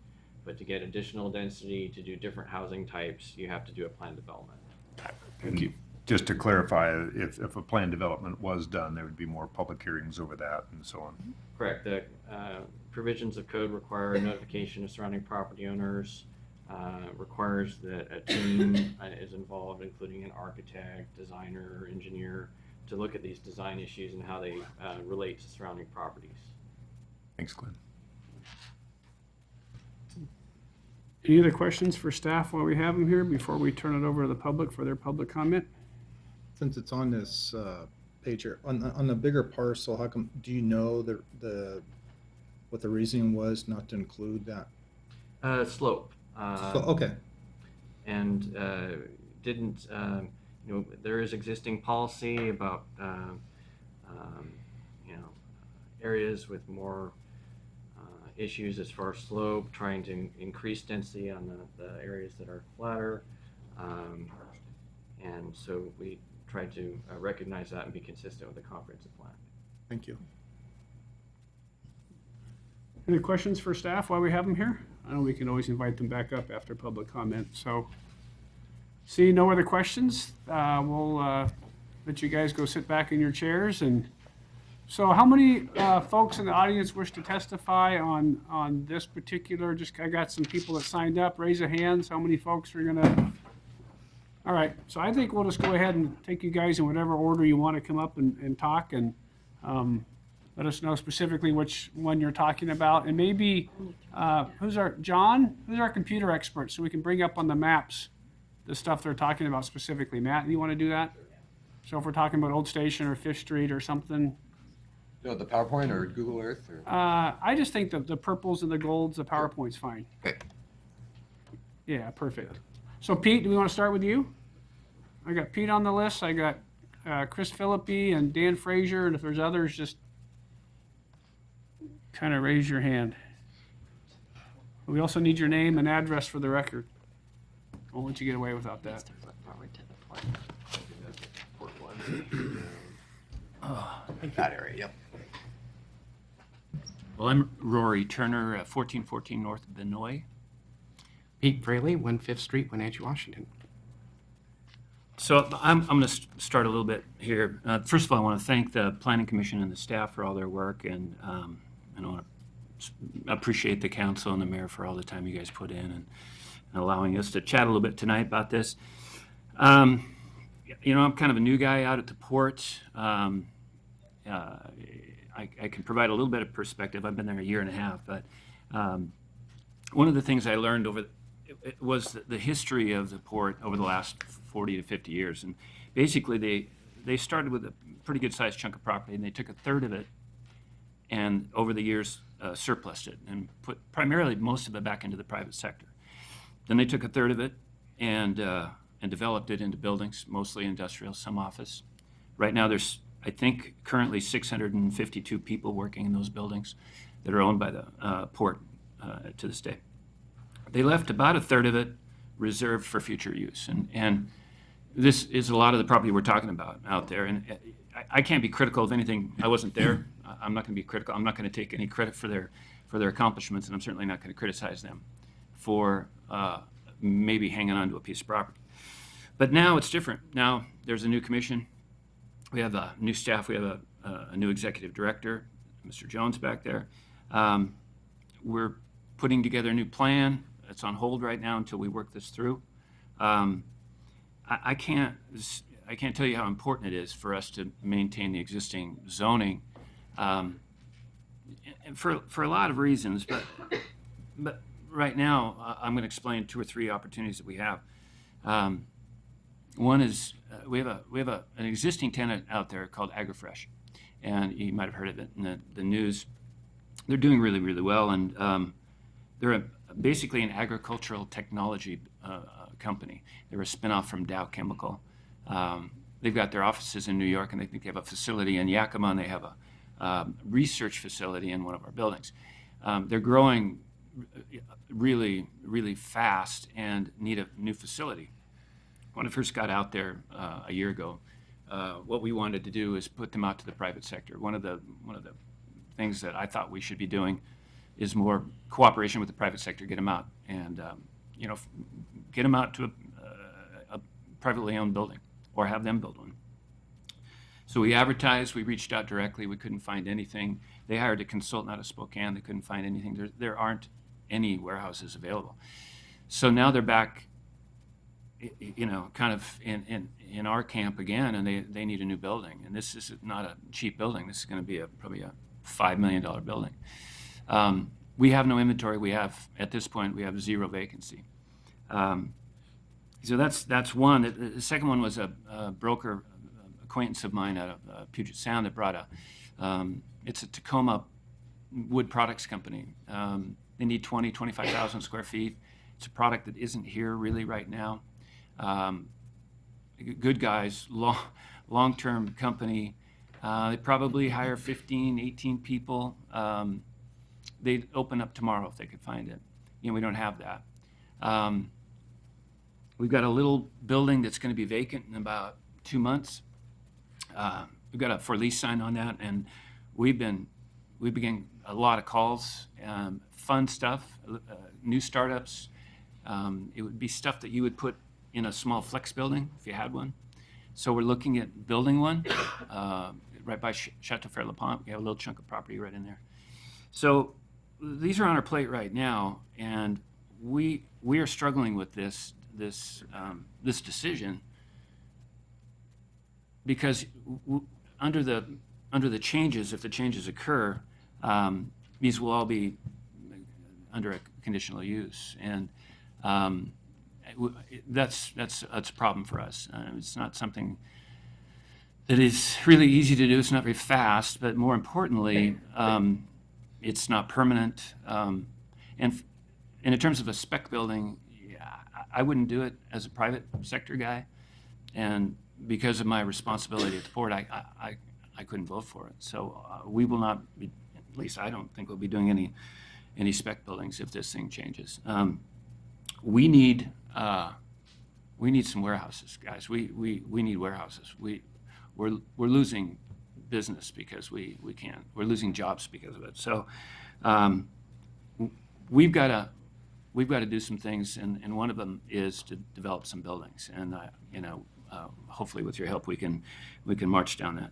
Speaker 10: but to get additional density to do different housing types, you have to do a plan development.
Speaker 3: Thank you. Just to clarify, if a plan development was done, there would be more public hearings over that and so on.
Speaker 10: Correct. The provisions of code require notification of surrounding property owners, requires that a team is involved, including an architect, designer, engineer, to look at these design issues and how they relate to surrounding properties.
Speaker 3: Thanks, Glenn.
Speaker 1: Any other questions for staff while we have them here before we turn it over to the public for their public comment?
Speaker 4: Since it's on this page here, on the bigger parcel, how come, do you know what the reasoning was not to include that?
Speaker 10: Slope.
Speaker 4: So, okay.
Speaker 10: And didn't, there is existing policy about, areas with more issues as far as slope, trying to increase density on the areas that are flatter. And so we tried to recognize that and be consistent with the comprehensive plan.
Speaker 4: Thank you.
Speaker 1: Any questions for staff while we have them here? I know we can always invite them back up after public comment. So, seeing no other questions, we'll let you guys go sit back in your chairs. And so, how many folks in the audience wish to testify on this particular? I got some people that signed up. Raise your hands. How many folks are gonna? All right. So I think we'll just go ahead and take you guys in whatever order you want to come up and talk, and let us know specifically which one you're talking about. And maybe who's our computer expert, so we can bring up on the maps the stuff they're talking about specifically. Matt, you want to do that? So if we're talking about Old Station or Fifth Street or something.
Speaker 11: No, the PowerPoint or Google Earth? Or?
Speaker 1: I just think the purples and the golds, the PowerPoint's fine.
Speaker 11: Okay.
Speaker 1: Yeah, perfect. So Pete, do we want to start with you? I got Pete on the list. I got Chris Philippi and Dan Frazier, and if there's others, just kind of raise your hand. We also need your name and address for the record. Won't let you get away without that.
Speaker 11: That area, yep.
Speaker 7: Well, I'm Rory Turner, 1414 North Benoit.
Speaker 14: Pete Fraley, 1 Street, Wenatchee, Washington.
Speaker 7: So I'm going to start a little bit here. First of all, I want to thank the Planning Commission and the staff for all their work, and I want to appreciate the council and the mayor for all the time you guys put in and allowing us to chat a little bit tonight about this. I'm kind of a new guy out at the port. I can provide a little bit of perspective. I've been there a year and a half, but one of the things I learned was the history of the port over the last 40 to 50 years. And basically, they started with a pretty good sized chunk of property, and they took a third of it, and over the years surplused it and put primarily most of it back into the private sector. Then they took a third of it and developed it into buildings, mostly industrial, some office. Right now, there's, I think, currently 652 people working in those buildings that are owned by the port to this day. They left about a third of it reserved for future use. And this is a lot of the property we're talking about out there. And I can't be critical of anything. I wasn't there. I'm not going to be critical. I'm not going to take any credit for their accomplishments, and I'm certainly not going to criticize them for maybe hanging on to a piece of property. But now it's different. Now there's a new commission. We have a new staff. We have a new executive director, Mr. Jones back there. We're putting together a new plan. It's on hold right now until we work this through. I can't tell you how important it is for us to maintain the existing zoning for a lot of reasons. But right now, I'm going to explain 2 or 3 opportunities that we have. One is we have an existing tenant out there called AgriFresh, and you might have heard of it in the news. They're doing really, really well, and they're basically an agricultural technology company. They're a spinoff from Dow Chemical. They've got their offices in New York, and they think they have a facility in Yakima, and they have a research facility in one of our buildings. They're growing really, really fast and need a new facility. When I first got out there a year ago, what we wanted to do is put them out to the private sector. One of the things that I thought we should be doing is more cooperation with the private sector, get them out, and get them out to a privately owned building or have them build one. So we advertised, we reached out directly, we couldn't find anything. They hired a consultant out of Spokane, they couldn't find anything. There aren't any warehouses available. So now they're back kind of in our camp again, and they need a new building. And this is not a cheap building. This is going to be probably a $5 million building. We have no inventory. At this point, we have 0 vacancy. So that's one. The second one was a broker acquaintance of mine out of Puget Sound that brought it's a Tacoma wood products company. They need 25,000 square feet. It's a product that isn't here really right now. Good guys, long-term company. They probably hire 15, 18 people. They'd open up tomorrow if they could find it. We don't have that. We've got a little building that's going to be vacant in about 2 months. We've got a for lease sign on that, and we begin a lot of calls, fun stuff, new startups. It would be stuff that you would put in a small flex building if you had one. So we're looking at building one right by Chateau Fair La Pont. We have a little chunk of property right in there. So these are on our plate right now, and we are struggling with this decision because under the changes, if the changes occur, these will all be under a conditional use, and that's a problem for us. It's not something that is really easy to do. It's not very fast, but more importantly, it's not permanent. And in terms of a spec building, I wouldn't do it as a private sector guy, and because of my responsibility at the port, I couldn't vote for it. So we will not be, at least I don't think we'll be doing any spec buildings if this thing changes. We need some warehouses, guys. We need warehouses. We're losing business because we can't. We're losing jobs because of it. So we've got to do some things, and one of them is to develop some buildings. And hopefully with your help, we can march down that.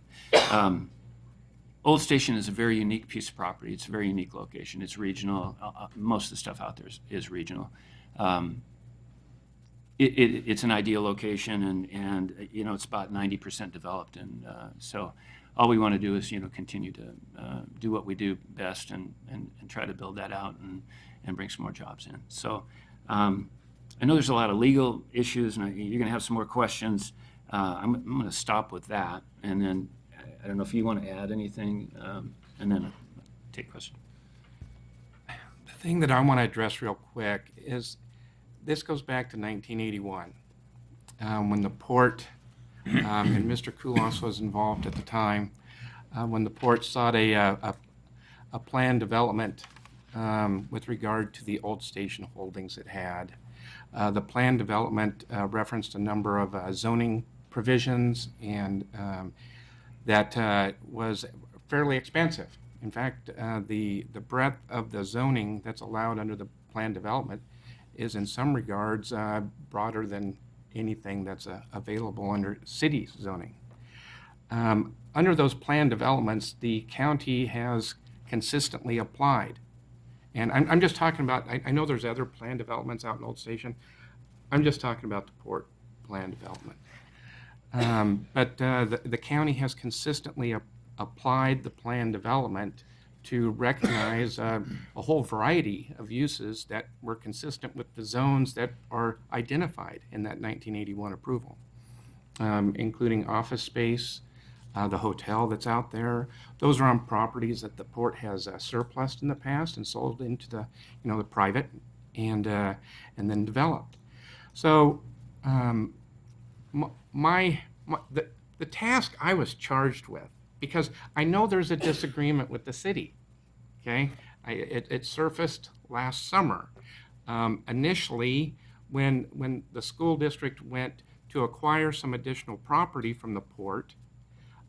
Speaker 7: Old Station is a very unique piece of property. It's a very unique location. It's regional. Most of the stuff out there is regional. It's an ideal location, and it's about 90% developed, and so all we want to do is continue to do what we do best and try to build that out and bring some more jobs in. So I know there's a lot of legal issues, and you're going to have some more questions. I'm going to stop with that, and then I don't know if you want to add anything, and then take questions.
Speaker 14: The thing that I want to address real quick is this goes back to 1981, when the port, and Mr. Koulos was involved at the time, when the port sought a planned development with regard to the Old Station holdings it had. The planned development referenced a number of zoning provisions, and that was fairly expensive. In fact, the breadth of the zoning that's allowed under the planned development is in some regards broader than anything that's available under city zoning. Under those planned developments, the county has consistently applied. And I'm just talking about, I know there's other planned developments out in Old Station. I'm just talking about the port planned development. But the county has consistently applied the planned development to recognize a whole variety of uses that were consistent with the zones that are identified in that 1981 approval, including office space, the hotel that's out there. Those are on properties that the port has surplused in the past and sold into the, the private and then developed. So the task I was charged with, because I know there's a disagreement with the city, okay? It surfaced last summer. Initially, when the school district went to acquire some additional property from the port,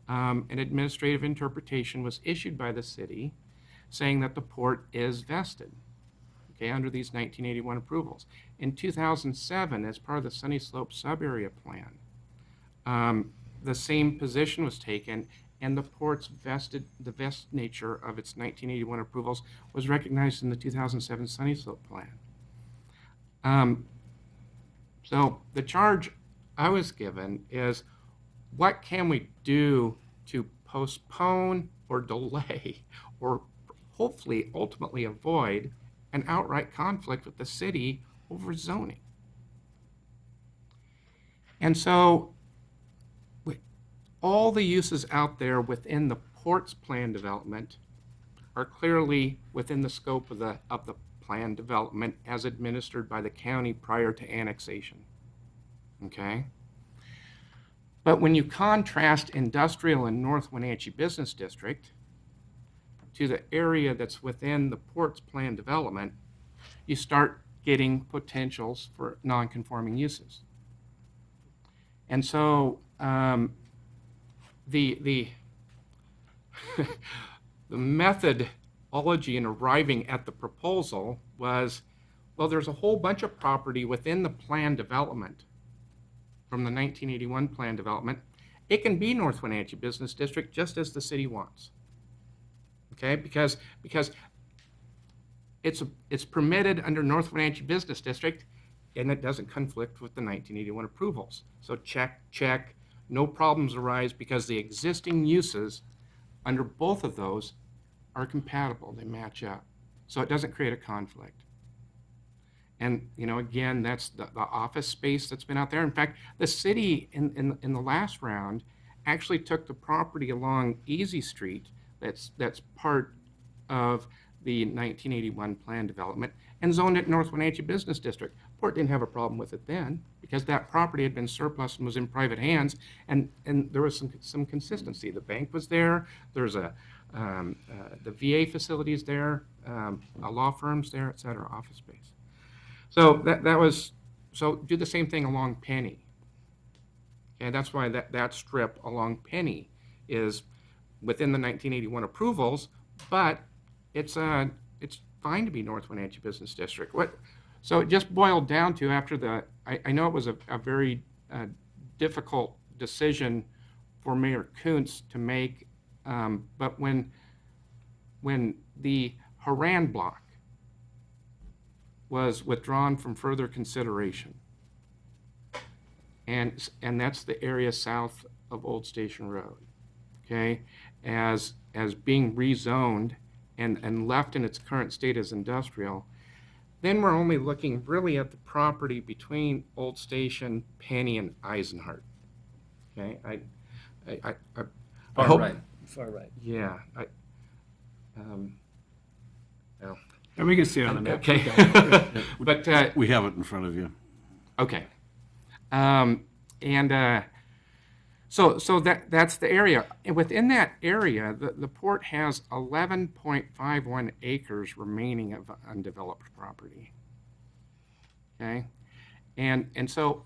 Speaker 14: an administrative interpretation was issued by the city saying that the port is vested, okay, under these 1981 approvals. In 2007, as part of the Sunny Slope Sub-Area Plan, the same position was taken, and the port's vested nature of its 1981 approvals was recognized in the 2007 Sunny Slope Plan. So the charge I was given is, what can we do to postpone or delay or hopefully ultimately avoid an outright conflict with the city over zoning? And so all the uses out there within the port's plan development are clearly within the scope of the plan development as administered by the county prior to annexation. Okay? But when you contrast industrial in North Wenatchee Business District to the area that's within the port's plan development, you start getting potentials for non-conforming uses. And so the the methodology in arriving at the proposal was, well, there's a whole bunch of property within the plan development from the 1981 plan development. It can be North Wenatchee Business District just as the city wants. Okay, because it's permitted under North Wenatchee Business District, and it doesn't conflict with the 1981 approvals. So check, no problems arise because the existing uses under both of those are compatible, they match up. So it doesn't create a conflict. And, you know, again, that's the office space that's been out there. In fact, the city in the last round actually took the property along Easy Street that's part of the 1981 plan development and zoned it North Wenatchee Business District. Port didn't have a problem with it then because that property had been surplus and was in private hands, and there was some consistency. The bank was there. There's the VA facilities there, a law firm's there, et cetera, office space. So so do the same thing along Penny. And that's why that strip along Penny is within the 1981 approvals, but it's fine to be North Wenatchee Business District. So it just boiled down to, after I know it was a very difficult decision for Mayor Kuntz to make, but when the Haran block was withdrawn from further consideration, and that's the area south of Old Station Road, okay, as being rezoned and left in its current state as industrial, then we're only looking really at the property between Old Station, Penny, and Eisenhart. Okay, I hope,
Speaker 7: Far right.
Speaker 14: yeah, well,
Speaker 1: And we can see it on the map.
Speaker 14: okay, but
Speaker 6: We have it in front of you.
Speaker 14: okay, so that's the area. And within that area, the port has 11.51 acres remaining of undeveloped property. Okay, and so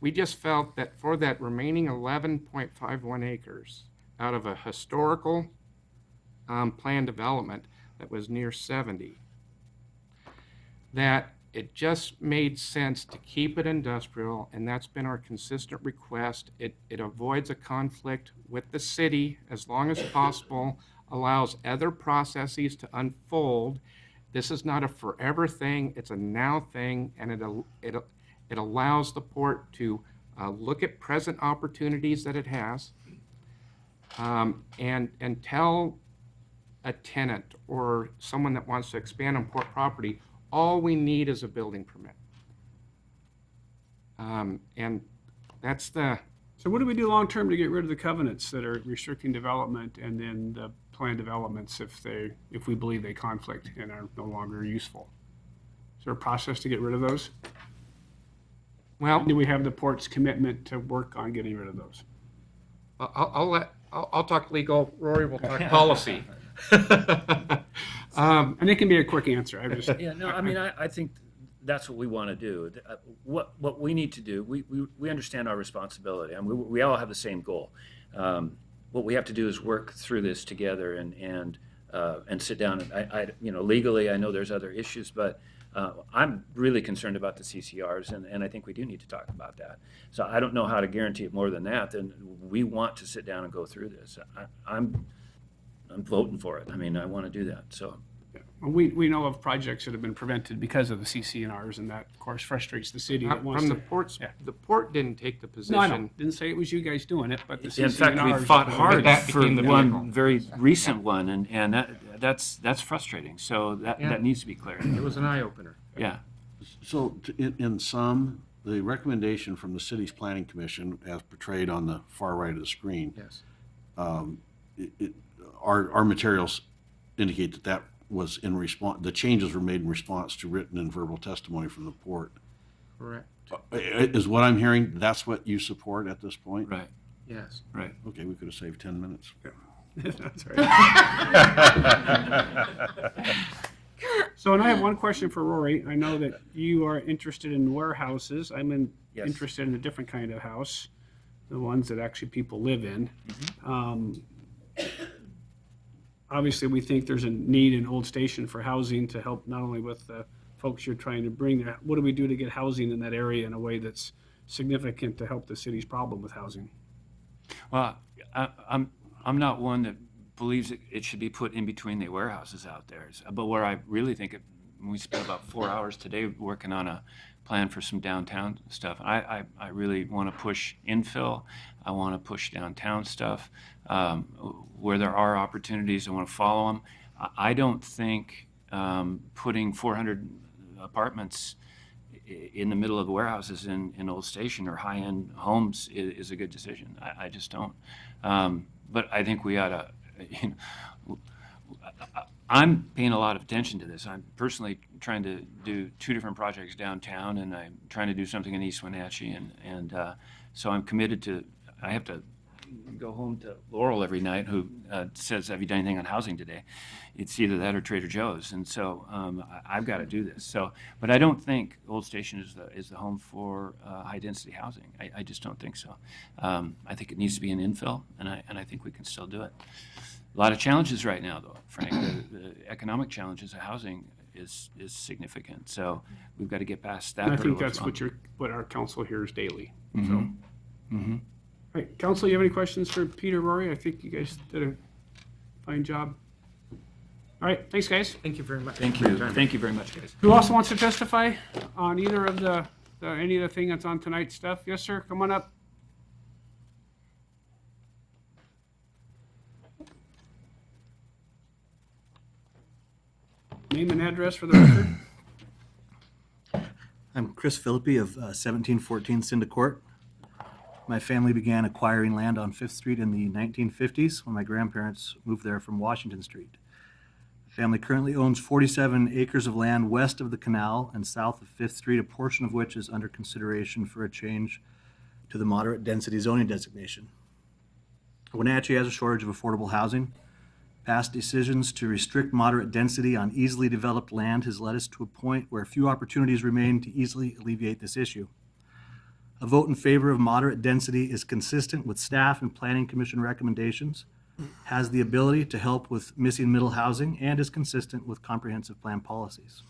Speaker 14: we just felt that for that remaining 11.51 acres out of a historical plan development that was near 70, that it just made sense to keep it industrial, and that's been our consistent request. It avoids a conflict with the city as long as possible, allows other processes to unfold. This is not a forever thing, it's a now thing, and it allows the port to look at present opportunities that it has, and tell a tenant or someone that wants to expand on port property, all we need is a building permit. And that's the...
Speaker 1: So what do we do long-term to get rid of the covenants that are restricting development, and then the planned developments if we believe they conflict and are no longer useful? Is there a process to get rid of those?
Speaker 14: Well,
Speaker 1: Do we have the port's commitment to work on getting rid of those?
Speaker 14: I'll talk legal, Rory will talk policy.
Speaker 1: And it can be a quick answer. I just
Speaker 7: Yeah, no, I mean, I think that's what we want to do. What we need to do, we understand our responsibility. I mean, we all have the same goal. What we have to do is work through this together and sit down. And legally, I know there's other issues, but I'm really concerned about the CCRs, and I think we do need to talk about that. So I don't know how to guarantee it more than that. Then we want to sit down and go through this. I'm voting for it. I mean, I want to do that. So.
Speaker 1: We know of projects that have been prevented because of the CC&Rs, and that, of course, frustrates the city that wants
Speaker 14: From
Speaker 1: to.
Speaker 14: the port's,
Speaker 1: Yeah.
Speaker 14: the port didn't take the
Speaker 1: No, I know.
Speaker 14: position.
Speaker 1: Didn't say it was you guys doing it, but the
Speaker 7: In fact, we
Speaker 1: CC&Rs
Speaker 7: fought
Speaker 1: are-
Speaker 7: hard
Speaker 14: that
Speaker 7: for
Speaker 14: became the
Speaker 7: one
Speaker 14: vehicle.
Speaker 7: very recent one, and that's frustrating. So
Speaker 14: Yeah.
Speaker 7: that needs to be cleared.
Speaker 14: It was an eye-opener.
Speaker 7: Yeah.
Speaker 6: So in sum, the recommendation from the city's planning commission, as portrayed on the far right of the screen,
Speaker 14: Yes.
Speaker 6: our materials indicate that that was in response, the changes were made in response to written and verbal testimony from the port.
Speaker 14: Correct.
Speaker 6: Is what I'm hearing, that's what you support at this point?
Speaker 7: Right.
Speaker 14: Yes.
Speaker 7: Right.
Speaker 6: Okay, we could have saved 10 minutes.
Speaker 1: That's right. So, and I have one question for Rory. I know that you are interested in warehouses.
Speaker 7: Yes.
Speaker 1: Interested in a different kind of house, the ones that actually people live in. Obviously, we think there's a need in Old Station for housing to help not only with the folks you're trying to bring there. What do we do to get housing in that area in a way that's significant to help the city's problem with housing?
Speaker 7: Well, I'm not one that believes it should be put in between the warehouses out there. But where I really think we spent about 4 hours today working on a plan for some downtown stuff. I really want to push infill. I want to push downtown stuff. Where there are opportunities, I want to follow them. I don't think putting 400 apartments in the middle of warehouses in Old Station or high-end homes is a good decision. I just don't. But I think we ought to, I'm paying a lot of attention to this. I'm personally trying to do 2 different projects downtown, and I'm trying to do something in East Wenatchee, and so I'm committed to, I have to go home to Laurel every night, who says, have you done anything on housing today? It's either that or Trader Joe's, and so I've got to do this. So, but I don't think Old Station is the home for high-density housing. I just don't think so. I think it needs to be an infill, and I think we can still do it. A lot of challenges right now, though, Frank. The economic challenges of housing is significant, so we've got to get past that.
Speaker 1: And I think
Speaker 7: hurdle as
Speaker 1: that's
Speaker 7: well.
Speaker 1: what our council hears daily.
Speaker 7: Mhm.
Speaker 1: So.
Speaker 7: Mhm.
Speaker 1: All right, council, you have any questions for Peter, Rory? I think you guys did a fine job. All right, thanks, guys.
Speaker 14: Thank you very much.
Speaker 7: Thank you. Thank you very much, guys.
Speaker 1: Who else wants to testify on either of any of the thing that's on tonight's stuff? Yes, sir, come on up. Name and address for the record.
Speaker 15: I'm Chris Philippi of 1714 Cinda Court. My family began acquiring land on 5th Street in the 1950s when my grandparents moved there from Washington Street. The family currently owns 47 acres of land west of the canal and south of 5th Street, a portion of which is under consideration for a change to the moderate density zoning designation. Wenatchee has a shortage of affordable housing. Past decisions to restrict moderate density on easily developed land has led us to a point where few opportunities remain to easily alleviate this issue. A vote in favor of moderate density is consistent with staff and planning commission recommendations, has the ability to help with missing middle housing, and is consistent with comprehensive plan policies.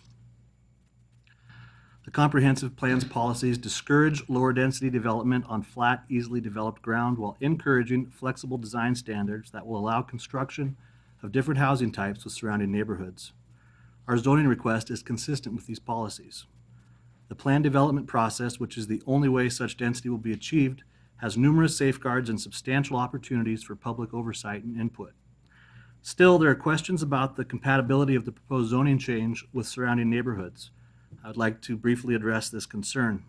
Speaker 15: The comprehensive plan's policies discourage lower density development on flat, easily developed ground while encouraging flexible design standards that will allow construction of different housing types with surrounding neighborhoods. Our zoning request is consistent with these policies. The plan development process, which is the only way such density will be achieved, has numerous safeguards and substantial opportunities for public oversight and input. Still, there are questions about the compatibility of the proposed zoning change with surrounding neighborhoods. I would like to briefly address this concern.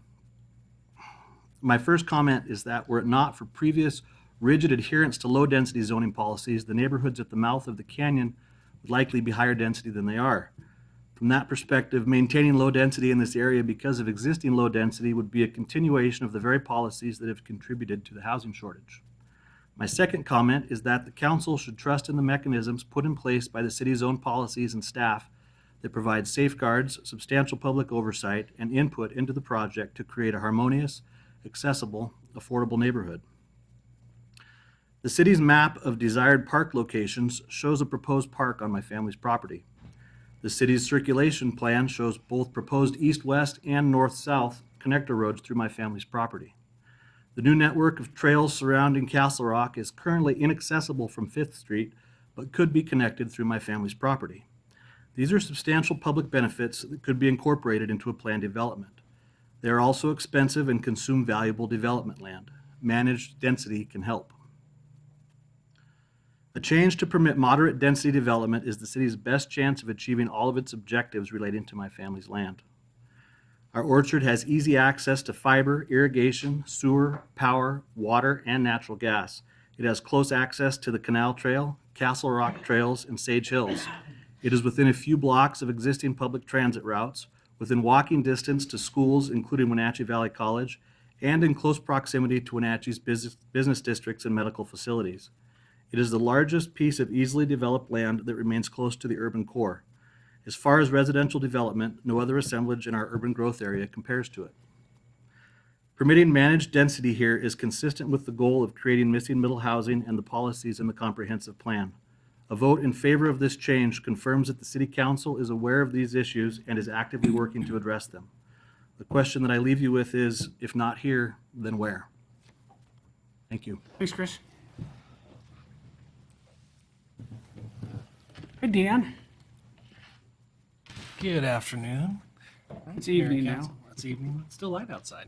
Speaker 15: My first comment is that were it not for previous rigid adherence to low-density zoning policies, the neighborhoods at the mouth of the canyon would likely be higher density than they are. From that perspective, maintaining low density in this area because of existing low density would be a continuation of the very policies that have contributed to the housing shortage. My second comment is that the council should trust in the mechanisms put in place by the city's own policies and staff that provide safeguards, substantial public oversight, and input into the project to create a harmonious, accessible, affordable neighborhood. The city's map of desired park locations shows a proposed park on my family's property. The city's circulation plan shows both proposed east-west and north-south connector roads through my family's property. The new network of trails surrounding Castle Rock is currently inaccessible from 5th Street, but could be connected through my family's property. These are substantial public benefits that could be incorporated into a planned development. They are also expensive and consume valuable development land. Managed density can help. A change to permit moderate density development is the city's best chance of achieving all of its objectives relating to my family's land. Our orchard has easy access to fiber, irrigation, sewer, power, water, and natural gas. It has close access to the Canal Trail, Castle Rock Trails, and Sage Hills. It is within a few blocks of existing public transit routes, within walking distance to schools, including Wenatchee Valley College, and in close proximity to Wenatchee's business districts and medical facilities. It is the largest piece of easily developed land that remains close to the urban core. As far as residential development, no other assemblage in our urban growth area compares to it. Permitting managed density here is consistent with the goal of creating missing middle housing and the policies in the comprehensive plan. A vote in favor of this change confirms that the City Council is aware of these issues and is actively working to address them. The question that I leave you with is, if not here, then where? Thank you.
Speaker 1: Thanks, Chris. Hey, Dan.
Speaker 16: Good afternoon.
Speaker 1: It's evening
Speaker 16: Mayor
Speaker 1: now.
Speaker 16: Council. It's evening. It's still light outside.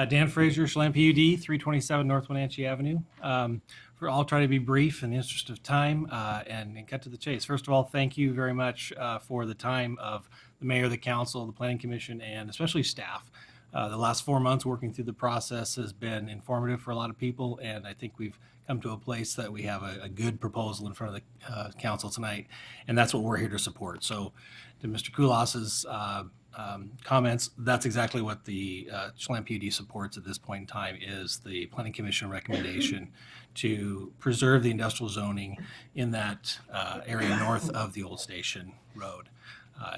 Speaker 16: Dan Frazier, Chelan PUD, 327 North Wenatchee Avenue. I'll try to be brief in the interest of time and cut to the chase. First of all, thank you very much for the time of the mayor, the council, the planning commission, and especially staff. The last 4 months working through the process has been informative for a lot of people, and I think we've come to a place that we have a good proposal in front of the council tonight, and that's what we're here to support. So to Mr. Koulas's comments, that's exactly what the Chelan PUD supports at this point in time, is the Planning Commission recommendation to preserve the industrial zoning in that area north of the old station road.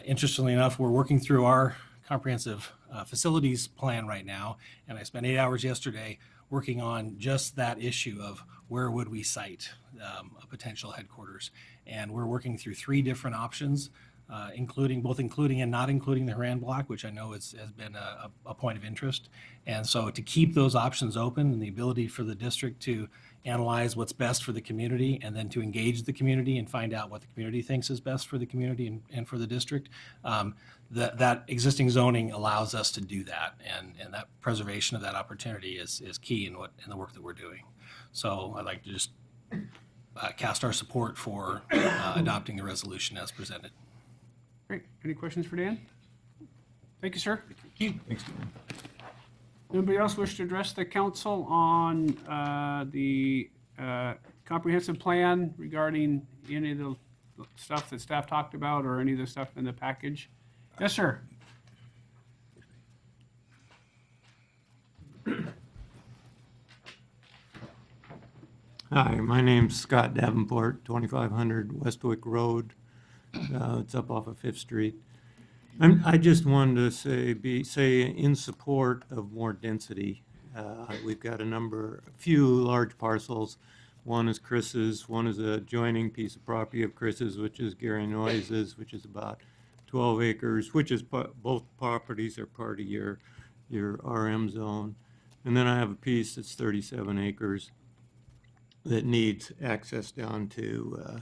Speaker 16: Interestingly enough, we're working through our comprehensive facilities plan right now, and I spent 8 hours yesterday working on just that issue of where would we site a potential headquarters. And we're working through 3 different options, including and not including the Haran block, which I know has been a point of interest. And so to keep those options open and the ability for the district to analyze what's best for the community and then to engage the community and find out what the community thinks is best for the community and for the district, that existing zoning allows us to do that. And that preservation of that opportunity is key in the work that we're doing. So I'd like to just cast our support for adopting the resolution as presented.
Speaker 1: Great. Any questions for Dan? Thank you, sir.
Speaker 16: Thank you.
Speaker 3: Thanks, Dan.
Speaker 1: Anybody else wish to address the council on the comprehensive plan regarding any of the stuff that staff talked about or any of the stuff in the package? Yes, sir.
Speaker 17: Hi, my name's Scott Davenport, 2500 Westwick Road. It's up off of 5th Street. I just wanted to say in support of more density. We've got a few large parcels. One is Chris's, one is a adjoining piece of property of Chris's, which is Gary Noyes's, which is about 12 acres, which is both properties are part of your RM zone. And then I have a piece that's 37 acres that needs access down to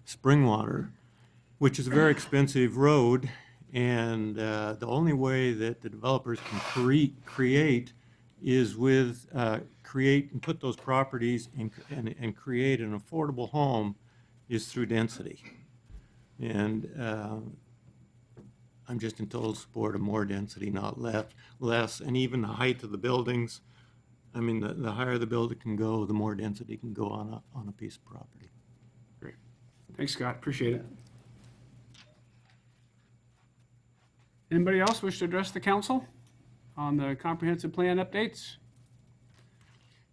Speaker 17: Springwater, which is a very expensive road. And the only way that the developers can create is with create and put those properties and create an affordable home is through density. And I'm just in total support of more density, not less. And even the height of the buildings, I mean, the higher the building can go, the more density can go on a piece of property.
Speaker 1: Great. Thanks, Scott. Appreciate it. Anybody else wish to address the council on the comprehensive plan updates?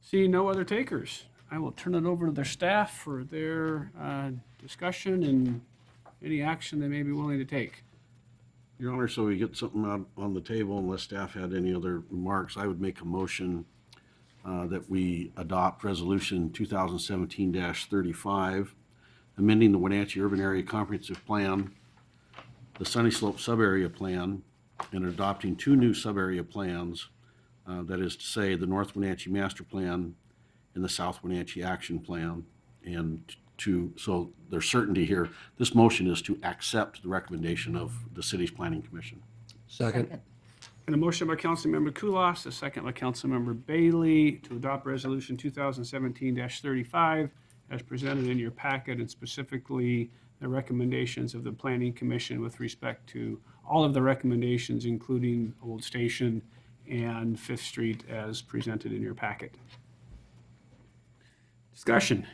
Speaker 1: Seeing no other takers, I will turn it over to their staff for their discussion and any action they may be willing to take.
Speaker 6: Your Honor, so we get something out on the table, unless staff had any other remarks, I would make a motion that we adopt Resolution 2017-35, amending the Wenatchee Urban Area Comprehensive Plan, the Sunny Slope Subarea Plan, and adopting 2 new subarea plans, that is to say the North Wenatchee Master Plan and the South Wenatchee Action Plan, and so there's certainty here. This motion is to accept the recommendation of the city's planning commission.
Speaker 2: Second.
Speaker 1: And a motion by Councilmember Kulas, a second by Councilmember Bailey to adopt Resolution 2017-35 as presented in your packet, and specifically the recommendations of the Planning Commission with respect to all of the recommendations, including Old Station and Fifth Street as presented in your packet. Discussion.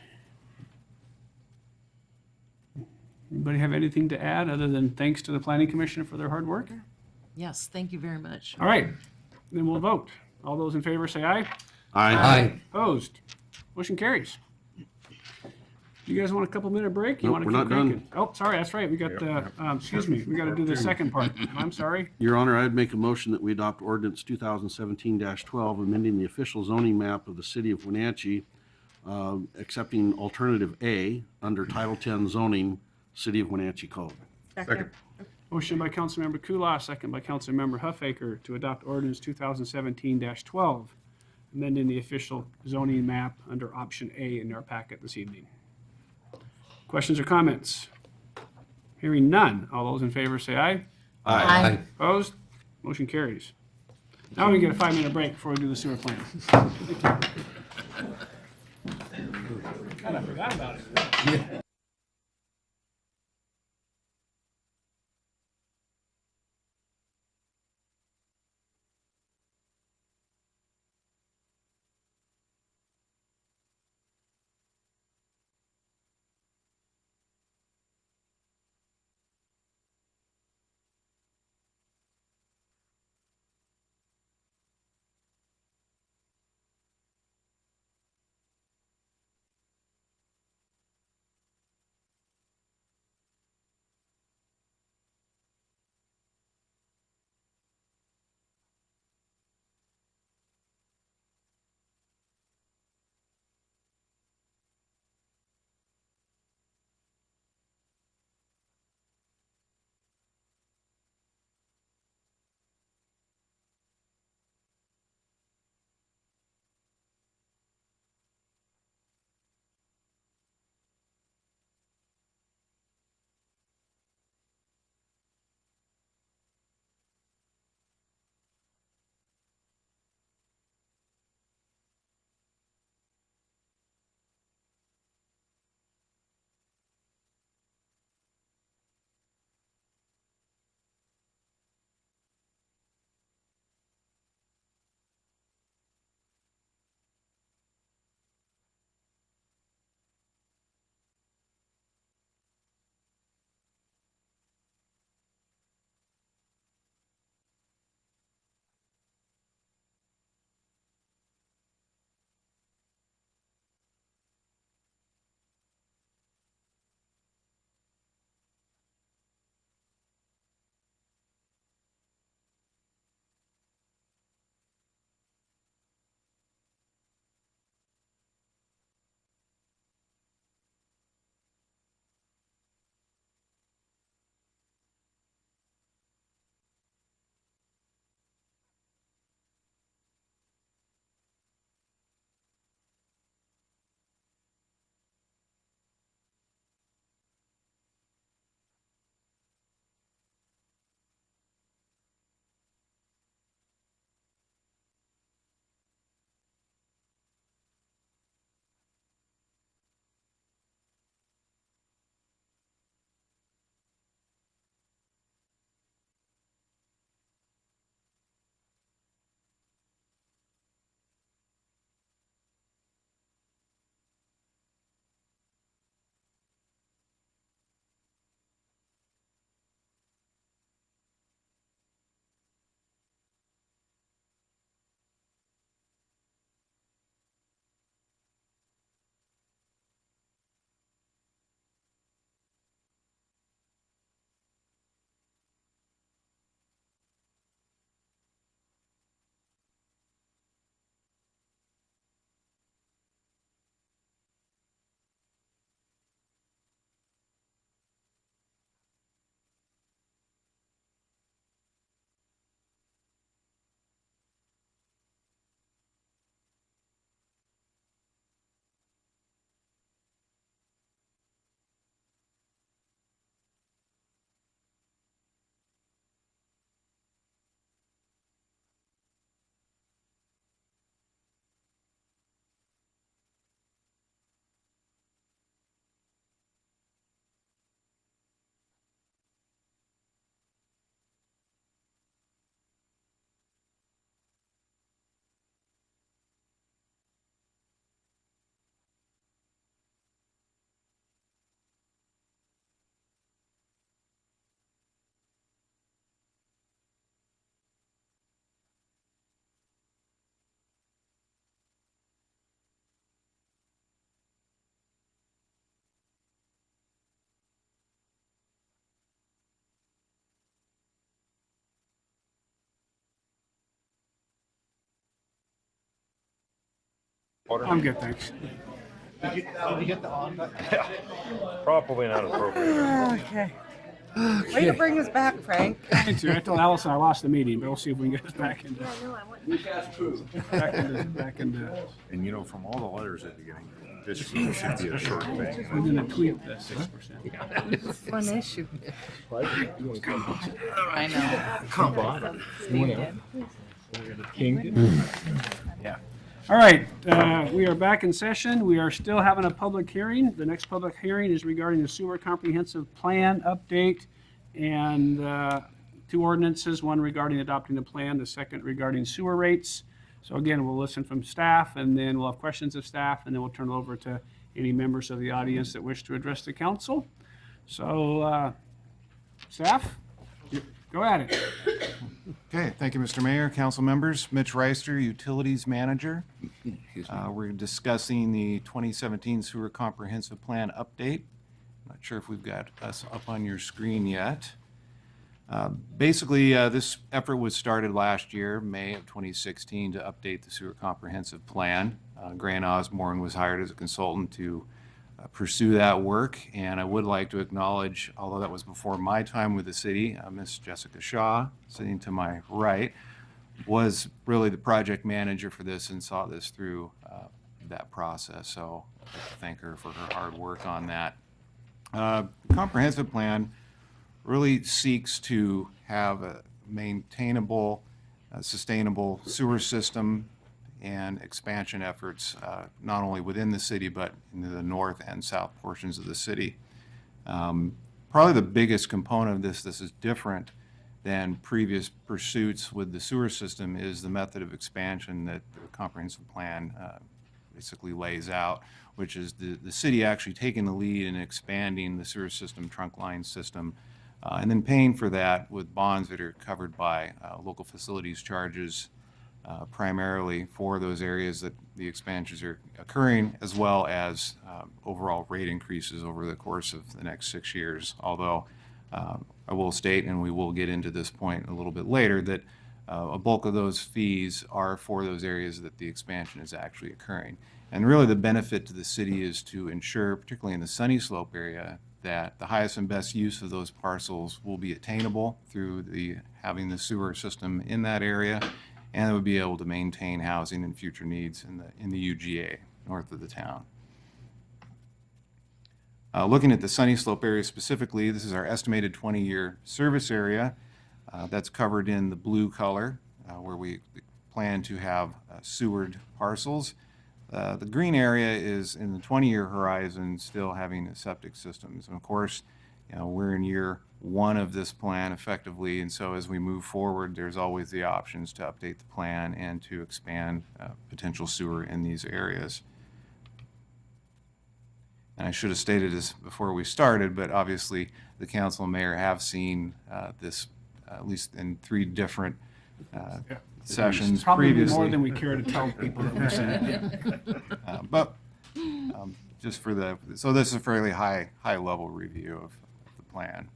Speaker 1: Anybody have anything to add other than thanks to the Planning Commission for their hard work?
Speaker 18: Yes, thank you very much.
Speaker 1: All right, then we'll vote. All those in favor say aye.
Speaker 6: Aye.
Speaker 1: Opposed? Motion carries. You guys want a couple minute break? You
Speaker 6: Nope,
Speaker 1: want to
Speaker 6: we're
Speaker 1: keep
Speaker 6: not done.
Speaker 1: cranking? Oh, sorry, that's right. We got the, excuse me, we got to do the second part. I'm sorry.
Speaker 6: Your Honor, I'd make a motion that we adopt ordinance 2017-12, amending the official zoning map of the city of Wenatchee, accepting alternative A under Title 10 zoning, City of Wenatchee Code.
Speaker 12: Second.
Speaker 1: Motion by Councilmember Kulas, second by Councilmember Huffaker to adopt ordinance 2017-12, amending the official zoning map under option A in our packet this evening. Questions or comments? Hearing none. All those in favor say aye.
Speaker 2: Aye.
Speaker 1: Opposed? Motion carries. Now we can get a 5-minute break before we do the sewer plan. God, I forgot about it. I'm good, thanks.
Speaker 4: Did you hit the on button?
Speaker 3: Probably not appropriate.
Speaker 19: Okay. Way to bring us back, Frank.
Speaker 1: I told Allison I lost the meeting, but we'll see if we can get us back into. Back into.
Speaker 3: And you know, from all the letters at the beginning, this should be a short thing.
Speaker 1: We're gonna tweak the 6%.
Speaker 18: It's a fun issue.
Speaker 19: I know.
Speaker 1: Come on. Yeah. All right, we are back in session. We are still having a public hearing. The next public hearing is regarding the sewer comprehensive plan update and 2 ordinances, one regarding adopting the plan, the second regarding sewer rates. So again, we'll listen from staff, and then we'll have questions of staff, and then we'll turn it over to any members of the audience that wish to address the council. So, staff, go at it.
Speaker 20: Okay, thank you, Mr. Mayor, council members. Mitch Reister, Utilities Manager. We're discussing the 2017 Sewer Comprehensive Plan update. Not sure if we've got us up on your screen yet. Basically, this effort was started last year, May of 2016, to update the Sewer Comprehensive Plan. Grant Osborne was hired as a consultant to pursue that work, and I would like to acknowledge, although that was before my time with the city, Miss Jessica Shaw, sitting to my right, was really the project manager for this and saw this through that process. So I'd like to thank her for her hard work on that. Comprehensive plan really seeks to have a maintainable, sustainable sewer system and expansion efforts, not only within the city, but into the north and south portions of the city. Probably the biggest component of this is different than previous pursuits with the sewer system, is the method of expansion that the comprehensive plan basically lays out, which is the city actually taking the lead in expanding the sewer system, trunk line system, and then paying for that with bonds that are covered by local facilities charges, primarily for those areas that the expansions are occurring, as well as overall rate increases over the course of the next 6 years. Although I will state, and we will get into this point a little bit later, that a bulk of those fees are for those areas that the expansion is actually occurring. And really the benefit to the city is to ensure, particularly in the Sunny Slope area, that the highest and best use of those parcels will be attainable through having the sewer system in that area, and it would be able to maintain housing and future needs in the UGA north of the town. Looking at the Sunny Slope area specifically, this is our estimated 20-year service area. That's covered in the blue color, where we plan to have sewered parcels. The green area is in the 20-year horizon, still having septic systems. And of course, we're in year 1 of this plan effectively, and so as we move forward, there's always the options to update the plan and to expand potential sewer in these areas. And I should have stated this before we started, but obviously the council and mayor have seen this at least in 3 different sessions
Speaker 1: Probably
Speaker 20: previously.
Speaker 1: more than we care to tell people that we've seen it.
Speaker 20: But just for so this is a fairly high level review of the plan.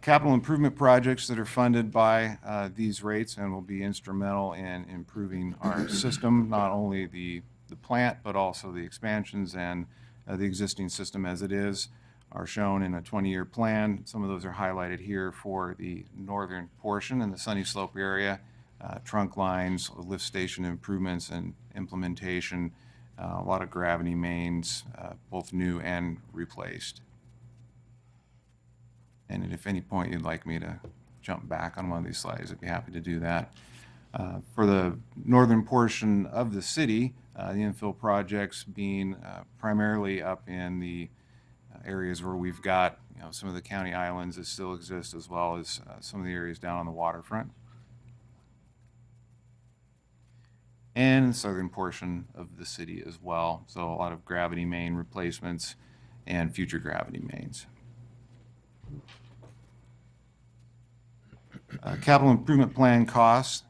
Speaker 20: Capital improvement projects that are funded by these rates and will be instrumental in improving our system, not only the plant, but also the expansions and the existing system as it is, are shown in a 20-year plan. Some of those are highlighted here for the northern portion in the Sunny Slope area, trunk lines, lift station improvements and implementation, a lot of gravity mains, both new and replaced. And if at any point you'd like me to jump back on one of these slides, I'd be happy to do that. For the northern portion of the city, the infill projects being primarily up in the areas where we've got some of the county islands that still exist, as well as some of the areas down on the waterfront. And the southern portion of the city as well. So a lot of gravity main replacements and future gravity mains. Capital improvement plan costs,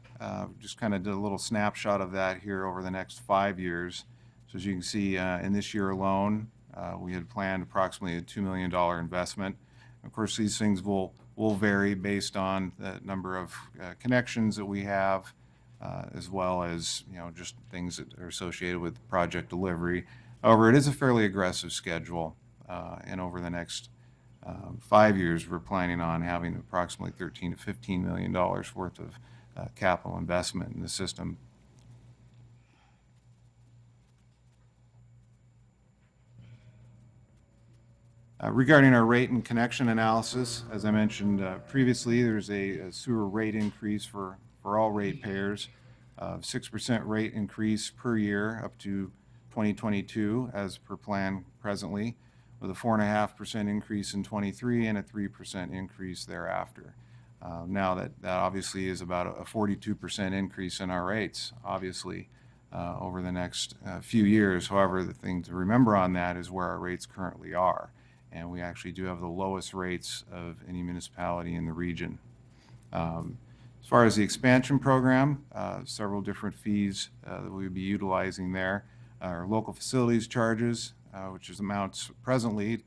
Speaker 20: just kind of did a little snapshot of that here over the next 5 years. So as you can see, in this year alone, we had planned approximately a $2 million investment. Of course, these things will vary based on the number of connections that we have, as well as, just things that are associated with project delivery. However, it is a fairly aggressive schedule, and over the next 5 years, we're planning on having approximately $13 to $15 million worth of capital investment in the system. Regarding our rate and connection analysis, as I mentioned previously, there's a sewer rate increase for all ratepayers of 6% rate increase per year up to 2022 as per plan presently, with a 4.5% increase in 23 and a 3% increase thereafter. Now that obviously is about a 42% increase in our rates, obviously, over the next few years. However, the thing to remember on that is where our rates currently are. And we actually do have the lowest rates of any municipality in the region. As far as the expansion program, several different fees that we'll be utilizing there. Our local facilities charges, which amounts presently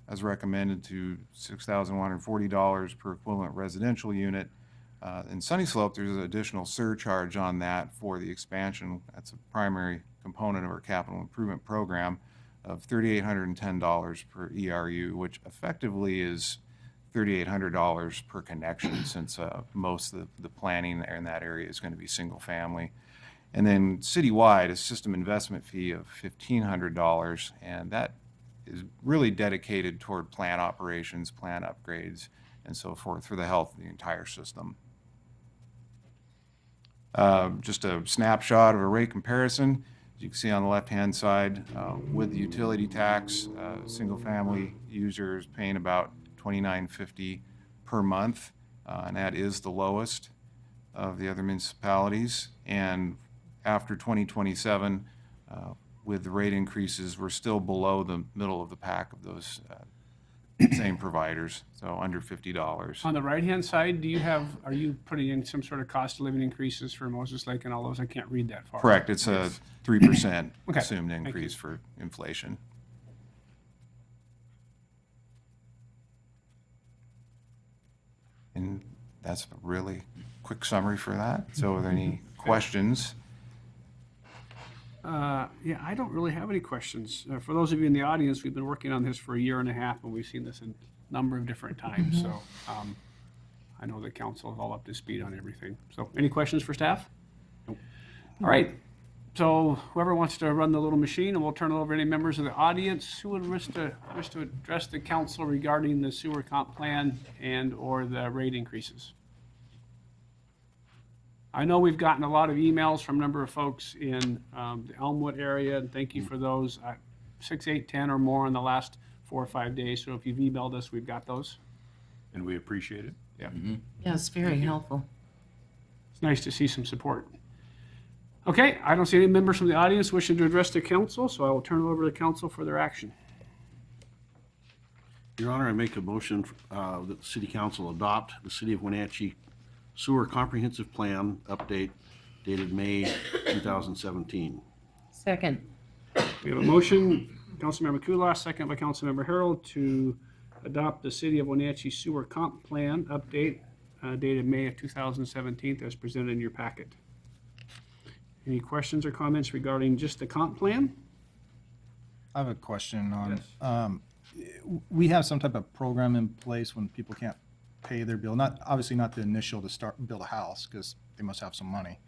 Speaker 20: as recommended to $6,140 per equivalent residential unit. In Sunny Slope, there's an additional surcharge on that for the expansion. That's a primary component of our capital improvement program of $3,810 per ERU, which effectively is $3,800 per connection, since most of the planning in that area is going to be single family. And then citywide, a system investment fee of $1,500, and that is really dedicated toward plant operations, plant upgrades, and so forth for the health of the entire system. Just a snapshot of a rate comparison. As you can see on the left-hand side, with the utility tax, single-family users paying about $29.50 per month, and that is the lowest of the other municipalities. And after 2027, with the rate increases, we're still below the middle of the pack of those same providers, so under $50.
Speaker 1: On the right-hand side, are you putting in some sort of cost of living increases for Moses Lake and all those? I can't read that far.
Speaker 20: Correct. It's a 3%
Speaker 1: Okay.
Speaker 20: assumed increase for inflation. And that's a really quick summary for that. So are there any questions?
Speaker 1: Yeah, I don't really have any questions. For those of you in the audience, we've been working on this for a year and a half, and we've seen this a number of different times. So I know the council is all up to speed on everything. So any questions for staff? Nope. All right. So whoever wants to run the little machine, and we'll turn it over to any members of the audience who would wish to address the council regarding the sewer comp plan and or the rate increases. I know we've gotten a lot of emails from a number of folks in the Elmwood area, and thank you for those. 6, 8, 10 or more in the last 4 or 5 days. So if you've emailed us, we've got those.
Speaker 3: And we appreciate it.
Speaker 1: Yeah.
Speaker 18: Yes, very helpful.
Speaker 1: It's nice to see some support. Okay, I don't see any members from the audience wishing to address the council, so I will turn it over to the council for their action.
Speaker 6: Your Honor, I make a motion that the City Council adopt the City of Wenatchee Sewer Comprehensive Plan update dated May 2017.
Speaker 18: Second.
Speaker 1: We have a motion, Councilmember Kulas, second by Councilmember Harold, to adopt the City of Wenatchee Sewer Comp Plan update dated May of 2017 as presented in your packet. Any questions or comments regarding just the comp plan?
Speaker 4: I have a question on, we have some type of program in place when people can't pay their bill, obviously not the initial to start and build a house, because they must have some money.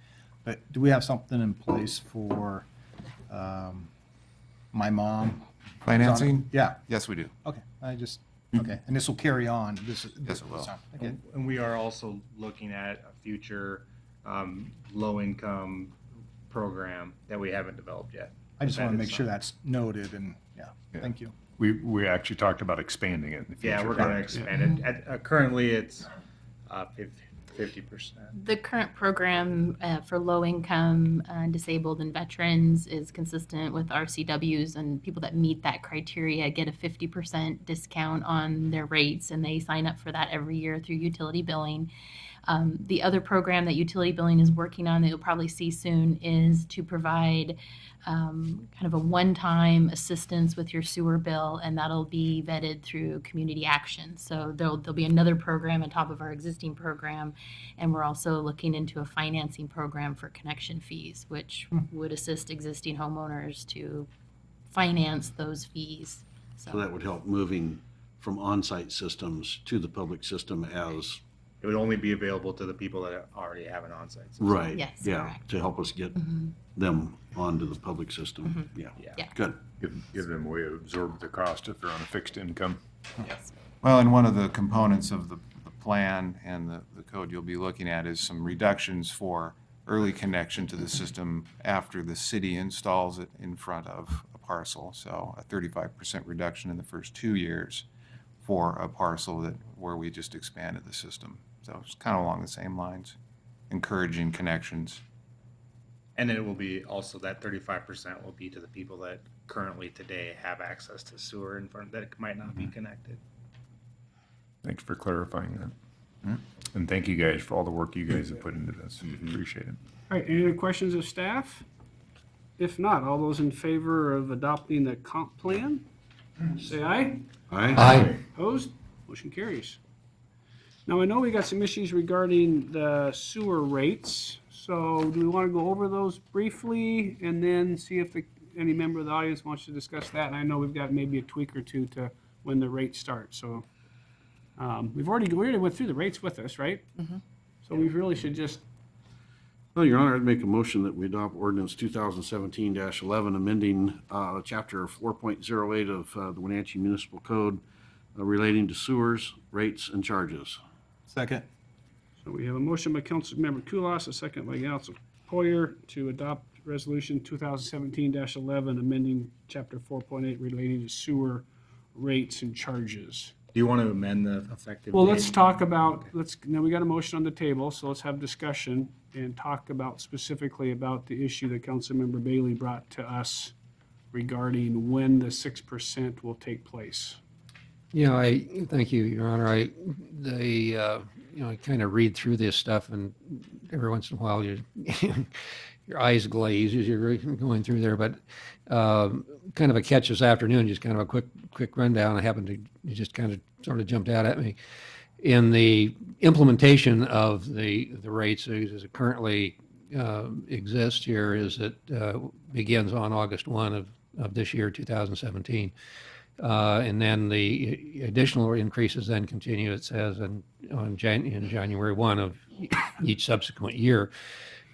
Speaker 4: But do we have something in place for my mom?
Speaker 20: Financing?
Speaker 4: Yeah.
Speaker 20: Yes, we do.
Speaker 4: Okay, okay, and this will carry on.
Speaker 20: Yes, it will.
Speaker 4: Okay.
Speaker 19: And we are also looking at a future low-income program that we haven't developed yet.
Speaker 4: I just want to make sure that's noted, and thank you.
Speaker 3: We actually talked about expanding it in the future.
Speaker 19: Yeah, we're going to expand it. Currently, it's 50%.
Speaker 21: The current program for low-income, disabled, and veterans is consistent with RCWs, and people that meet that criteria get a 50% discount on their rates, and they sign up for that every year through utility billing. The other program that utility billing is working on that you'll probably see soon is to provide kind of a one-time assistance with your sewer bill, and that'll be vetted through community action. So there'll be another program on top of our existing program, and we're also looking into a financing program for connection fees, which would assist existing homeowners to finance those fees.
Speaker 6: So that would help moving from on-site systems to the public system as.
Speaker 19: It would only be available to the people that already have an on-site system.
Speaker 6: Right.
Speaker 21: Yes,
Speaker 6: Yeah,
Speaker 21: correct.
Speaker 6: to help us get them onto the public system. Yeah.
Speaker 21: Yeah.
Speaker 6: Good.
Speaker 3: Give them a way to absorb the cost if they're on a fixed income.
Speaker 21: Yes.
Speaker 20: Well, and one of the components of the plan and the code you'll be looking at is some reductions for early connection to the system after the city installs it in front of a parcel. So a 35% reduction in the first 2 years for a parcel where we just expanded the system. So it's kind of along the same lines, encouraging connections.
Speaker 19: And it will be also that 35% will be to the people that currently today have access to sewer in front that might not be connected.
Speaker 3: Thanks for clarifying that. And thank you guys for all the work you guys have put into this. Appreciate it.
Speaker 1: All right, any other questions of staff? If not, all those in favor of adopting the comp plan, say aye.
Speaker 6: Aye.
Speaker 1: Opposed? Motion carries. Now, I know we got some issues regarding the sewer rates, so do we want to go over those briefly and then see if any member of the audience wants to discuss that? And I know we've got maybe a tweak or two to when the rates start, so we already went through the rates with us, right? So we really should just.
Speaker 6: Well, Your Honor, I'd make a motion that we adopt ordinance 2017-11, amending chapter 4.08 of the Wenatchee Municipal Code relating to sewers, rates, and charges.
Speaker 4: Second.
Speaker 1: So we have a motion by Councilmember Kulas, a second by Council Poyer to adopt resolution 2017-11, amending chapter 4.8 relating to sewer rates and charges.
Speaker 19: Do you want to amend the effective
Speaker 1: Well,
Speaker 19: date?
Speaker 1: let's talk about, now we got a motion on the table, so let's have discussion and talk about specifically about the issue that Councilmember Bailey brought to us regarding when the 6% will take place.
Speaker 7: Yeah, thank you, Your Honor. I kind of read through this stuff, and every once in a while your eyes glaze as you're going through there. But kind of a catch this afternoon, just kind of a quick rundown. I happened to just kind of sort of jumped out at me. In the implementation of the rates as it currently exists here, is it begins on August 1 of this year, 2017. And then the additional increases then continue, it says, in January 1 of each subsequent year.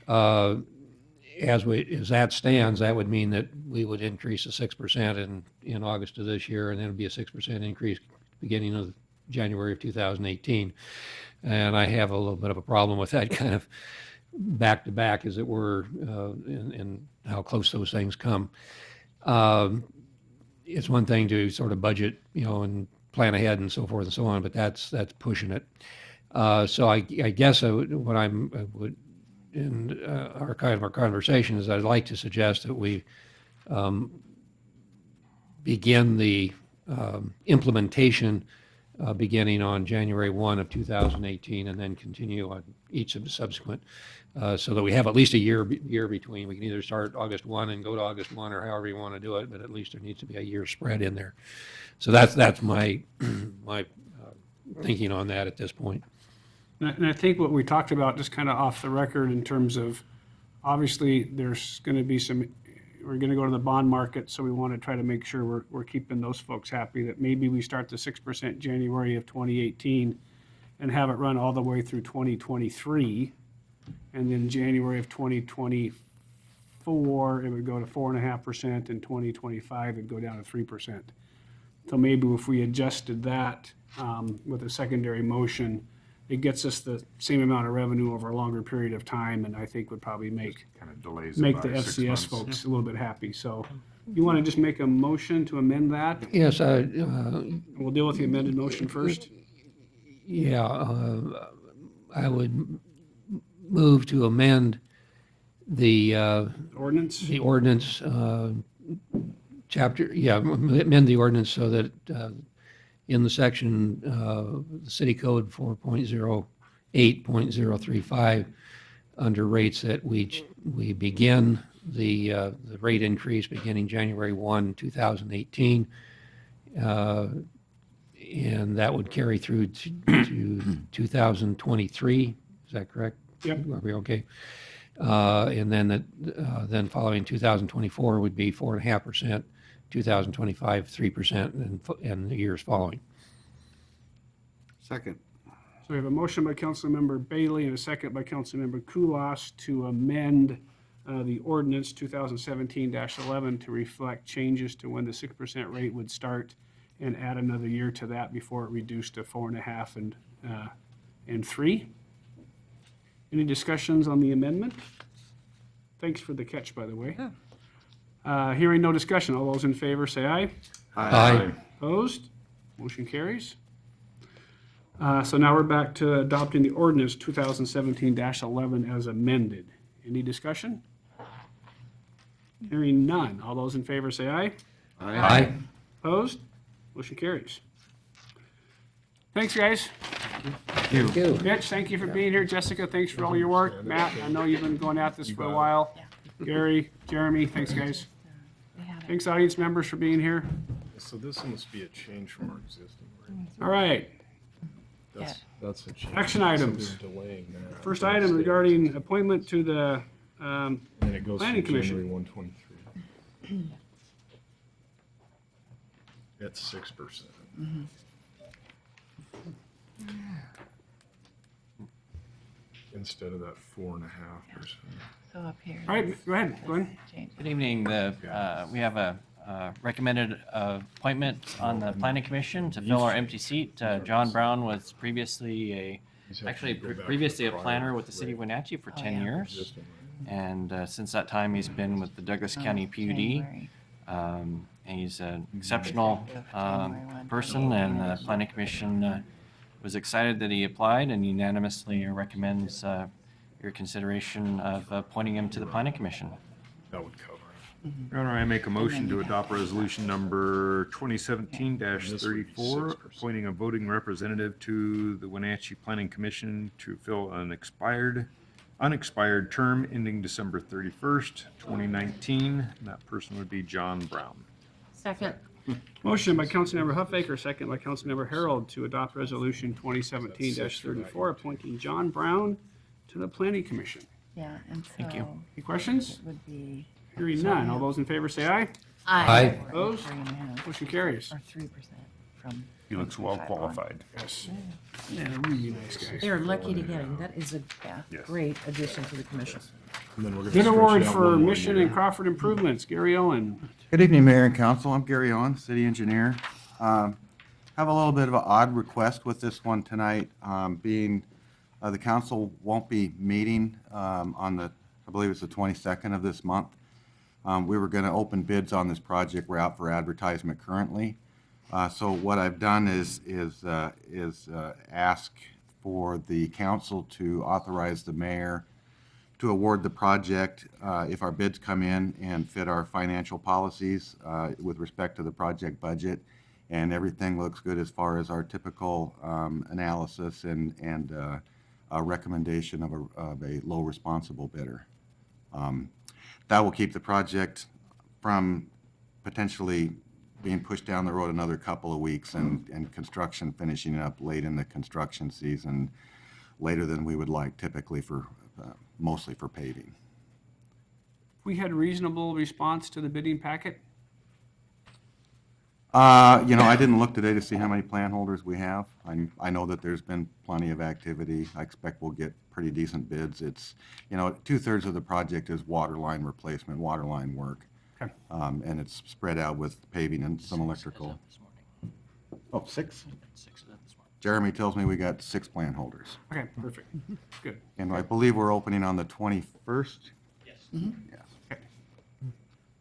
Speaker 7: As that stands, that would mean that we would increase to 6% in August of this year, and then it would be a 6% increase beginning of January of 2018. And I have a little bit of a problem with that kind of back to back, as it were, in how close those things come. It's one thing to sort of budget, and plan ahead and so forth and so on, but that's pushing it. So I guess what I would, in our conversation, is I'd like to suggest that we begin the implementation beginning on January 1 of 2018, and then continue on each of the subsequent, so that we have at least a year between. We can either start August 1 and go to August 1, or however you want to do it, but at least there needs to be a year spread in there. So that's my my thinking on that at this point.
Speaker 1: And I think what we talked about, just kind of off the record, in terms of, obviously, there's going to be we're going to go to the bond market, so we want to try to make sure we're keeping those folks happy, that maybe we start the 6% January of 2018 and have it run all the way through 2023. And then January of 2024, it would go to 4.5%, and 2025, it'd go down to 3%. So maybe if we adjusted that with a secondary motion, it gets us the same amount of revenue over a longer period of time, and I think would probably make the FCS folks a little bit happy. So you want to just make a motion to amend that?
Speaker 7: Yes.
Speaker 1: We'll deal with the amended motion first?
Speaker 7: Yeah. I would move to amend the
Speaker 1: ordinance?
Speaker 7: The ordinance chapter, amend the ordinance so that in the section, the City Code 4.0 8.035 under rates that we begin the rate increase beginning January 1, 2018. And that would carry through to 2023. Is that correct?
Speaker 1: Yep.
Speaker 7: Are we okay? And then following 2024 would be 4.5%, 2025 3%, and the years following.
Speaker 6: Second.
Speaker 1: So we have a motion by Councilmember Bailey and a second by Councilmember Kulas to amend the ordinance 2017-11 to reflect changes to when the 6% rate would start and add another year to that before it reduced to 4.5 and 3. Any discussions on the amendment? Thanks for the catch, by the way. Hearing no discussion, all those in favor say aye.
Speaker 7: Aye.
Speaker 1: Opposed? Motion carries. So now we're back to adopting the ordinance 2017-11 as amended. Any discussion? Hearing none. All those in favor say aye.
Speaker 7: Aye.
Speaker 1: Opposed? Motion carries. Thanks, guys.
Speaker 3: Thank you.
Speaker 1: Mitch, thank you for being here. Jessica, thanks for all your work. Matt, I know you've been going at this for a while. Gary, Jeremy, thanks, guys. Thanks, audience members, for being here.
Speaker 5: So this must be a change from our existing rate.
Speaker 1: All right.
Speaker 5: That's a change.
Speaker 1: Action items.
Speaker 5: So they're delaying that.
Speaker 1: First item regarding appointment to the
Speaker 5: And it goes
Speaker 1: Planning
Speaker 5: to
Speaker 1: Commission.
Speaker 5: January 123. That's 6%. Instead of that 4.5%.
Speaker 10: So up here.
Speaker 1: All right, go ahead, Glenn.
Speaker 10: Good evening. We have a recommended appointment on the Planning Commission to fill our empty seat. John Brown was previously previously a planner with the city of Wenatchee for 10 years. And since that time, he's been with the Douglas County PUD. And he's an exceptional person, and the Planning Commission was excited that he applied and unanimously recommends your consideration of appointing him to the Planning Commission.
Speaker 5: That would cover it.
Speaker 3: Your Honor, I make a motion to adopt resolution number 2017-34, appointing a voting representative to the Wenatchee Planning Commission to fill an unexpired term ending December 31st, 2019. And that person would be John Brown.
Speaker 18: Second.
Speaker 1: Motion by Councilmember Huffaker, second by Councilmember Harold to adopt resolution 2017-34, appointing John Brown to the Planning Commission.
Speaker 18: Yeah, and so.
Speaker 1: Thank you. Any questions?
Speaker 18: It would be.
Speaker 1: Hearing none. All those in favor say aye.
Speaker 18: Aye.
Speaker 1: Opposed? Motion carries.
Speaker 18: Or 3% from.
Speaker 3: He looks well qualified.
Speaker 1: Yes. Yeah, really nice guys.
Speaker 18: They're lucky to get him. That is a
Speaker 3: Yes.
Speaker 18: great addition to the commission.
Speaker 5: And then we're gonna
Speaker 1: Bid
Speaker 5: stretch
Speaker 1: award
Speaker 5: it out
Speaker 1: for
Speaker 5: one more
Speaker 1: Mission
Speaker 5: year.
Speaker 1: and Crawford improvements. Gary Owen.
Speaker 22: Good evening, Mayor and Council. I'm Gary Owen, City Engineer. Have a little bit of an odd request with this one tonight, being the council won't be meeting on the, I believe it's the 22nd of this month. We were going to open bids on this project. We're out for advertisement currently. So what I've done is ask for the council to authorize the mayor to award the project if our bids come in and fit our financial policies with respect to the project budget, and everything looks good as far as our typical analysis and a recommendation of a low responsible bidder. That will keep the project from potentially being pushed down the road another couple of weeks and construction finishing up late in the construction season, later than we would like typically for mostly for paving.
Speaker 1: We had reasonable response to the bidding packet.
Speaker 22: I didn't look today to see how many plan holders we have. I know that there's been plenty of activity. I expect we'll get pretty decent bids. It's, 2/3 of the project is water line replacement, water line work.
Speaker 1: Okay.
Speaker 22: And it's spread out with paving and some electrical. Oh, 6? Jeremy tells me we got 6 plan holders.
Speaker 1: Okay, perfect. Good.
Speaker 22: And I believe we're opening on the 21st?
Speaker 10: Yes.
Speaker 22: Yes.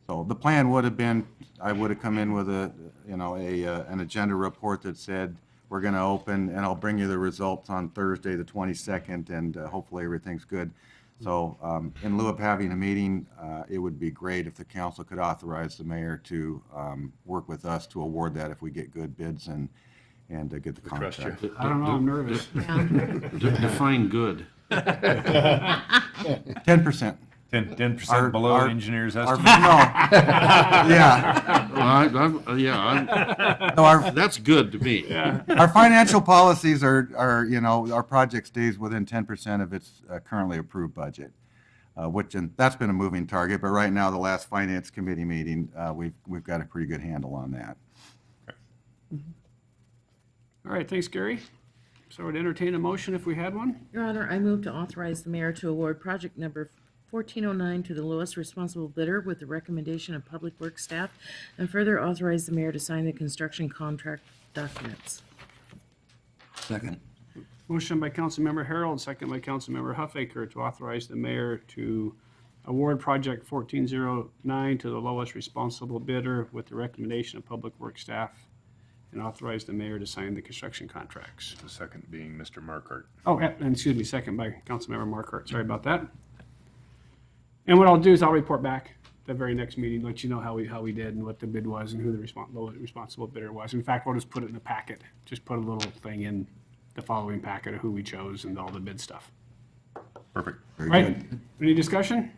Speaker 22: So the plan would have been, I would have come in with an agenda report that said, we're going to open, and I'll bring you the results on Thursday, the 22nd, and hopefully everything's good. So in lieu of having a meeting, it would be great if the council could authorize the mayor to work with us to award that if we get good bids and and get the
Speaker 3: trust you.
Speaker 22: contract.
Speaker 1: I don't know, I'm nervous.
Speaker 6: Define good.
Speaker 22: 10%.
Speaker 3: 10% below
Speaker 22: our-
Speaker 3: engineer's
Speaker 22: our-
Speaker 3: estimate?
Speaker 22: No. Yeah.
Speaker 6: No, that's good to me.
Speaker 22: Our financial policies are, our project stays within 10% of its currently approved budget, and that's been a moving target, but right now, the last finance committee meeting, we've got a pretty good handle on that.
Speaker 1: All right, thanks, Gary. So I'd entertain a motion if we had one.
Speaker 18: Your Honor, I move to authorize the mayor to award project number 1409 to the lowest responsible bidder with the recommendation of Public Works staff, and further authorize the mayor to sign the construction contract documents.
Speaker 2: Second.
Speaker 1: Motion by Councilmember Harold, second by Councilmember Huffaker to authorize the mayor to award project 1409 to the lowest responsible bidder with the recommendation of Public Works staff, and authorize the mayor to sign the construction contracts.
Speaker 3: The second being Mr. Markart.
Speaker 1: Oh, and excuse me, second by Councilmember Markart. Sorry about that. And what I'll do is I'll report back the very next meeting, let you know how we did and what the bid was and who the lowest responsible bidder was. In fact, we'll just put it in the packet. Just put a little thing in the following packet of who we chose and all the bid stuff.
Speaker 3: Perfect.
Speaker 1: Right? Any discussion?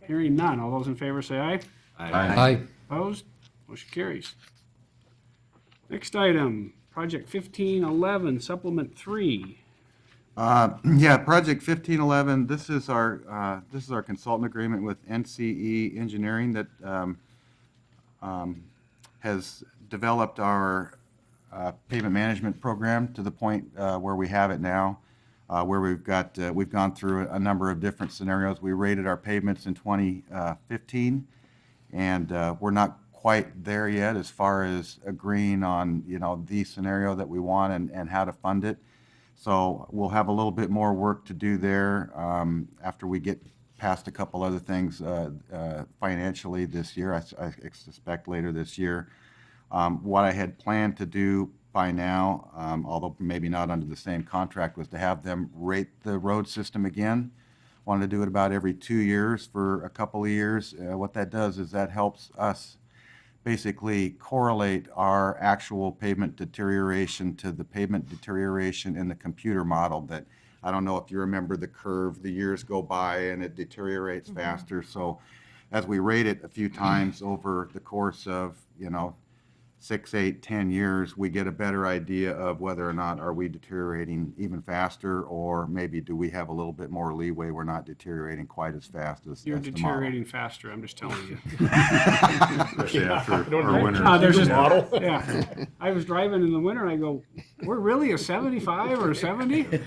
Speaker 1: Hearing none. All those in favor say aye.
Speaker 2: Aye.
Speaker 1: Opposed? Motion carries. Next item, project 1511, supplement 3.
Speaker 22: Yeah, project 1511, this is our consultant agreement with NCE Engineering that has developed our pavement management program to the point where we have it now, where we've gone through a number of different scenarios. We rated our pavements in 2015, and we're not quite there yet as far as agreeing on, the scenario that we want and how to fund it. So we'll have a little bit more work to do there after we get past a couple other things financially this year. I suspect later this year. What I had planned to do by now, although maybe not under the same contract, was to have them rate the road system again. Wanted to do it about every 2 years for a couple of years. What that does is that helps us basically correlate our actual pavement deterioration to the pavement deterioration in the computer model that, I don't know if you remember the curve, the years go by and it deteriorates faster. So as we rate it a few times over the course of, 6, 8, 10 years, we get a better idea of whether or not are we deteriorating even faster, or maybe do we have a little bit more leeway, we're not deteriorating quite as fast as
Speaker 1: You're
Speaker 22: the model.
Speaker 1: deteriorating faster, I'm just telling you.
Speaker 3: Especially after our winter.
Speaker 1: There's just, yeah. I was driving in the winter and I go, we're really a 75 or a 70? 4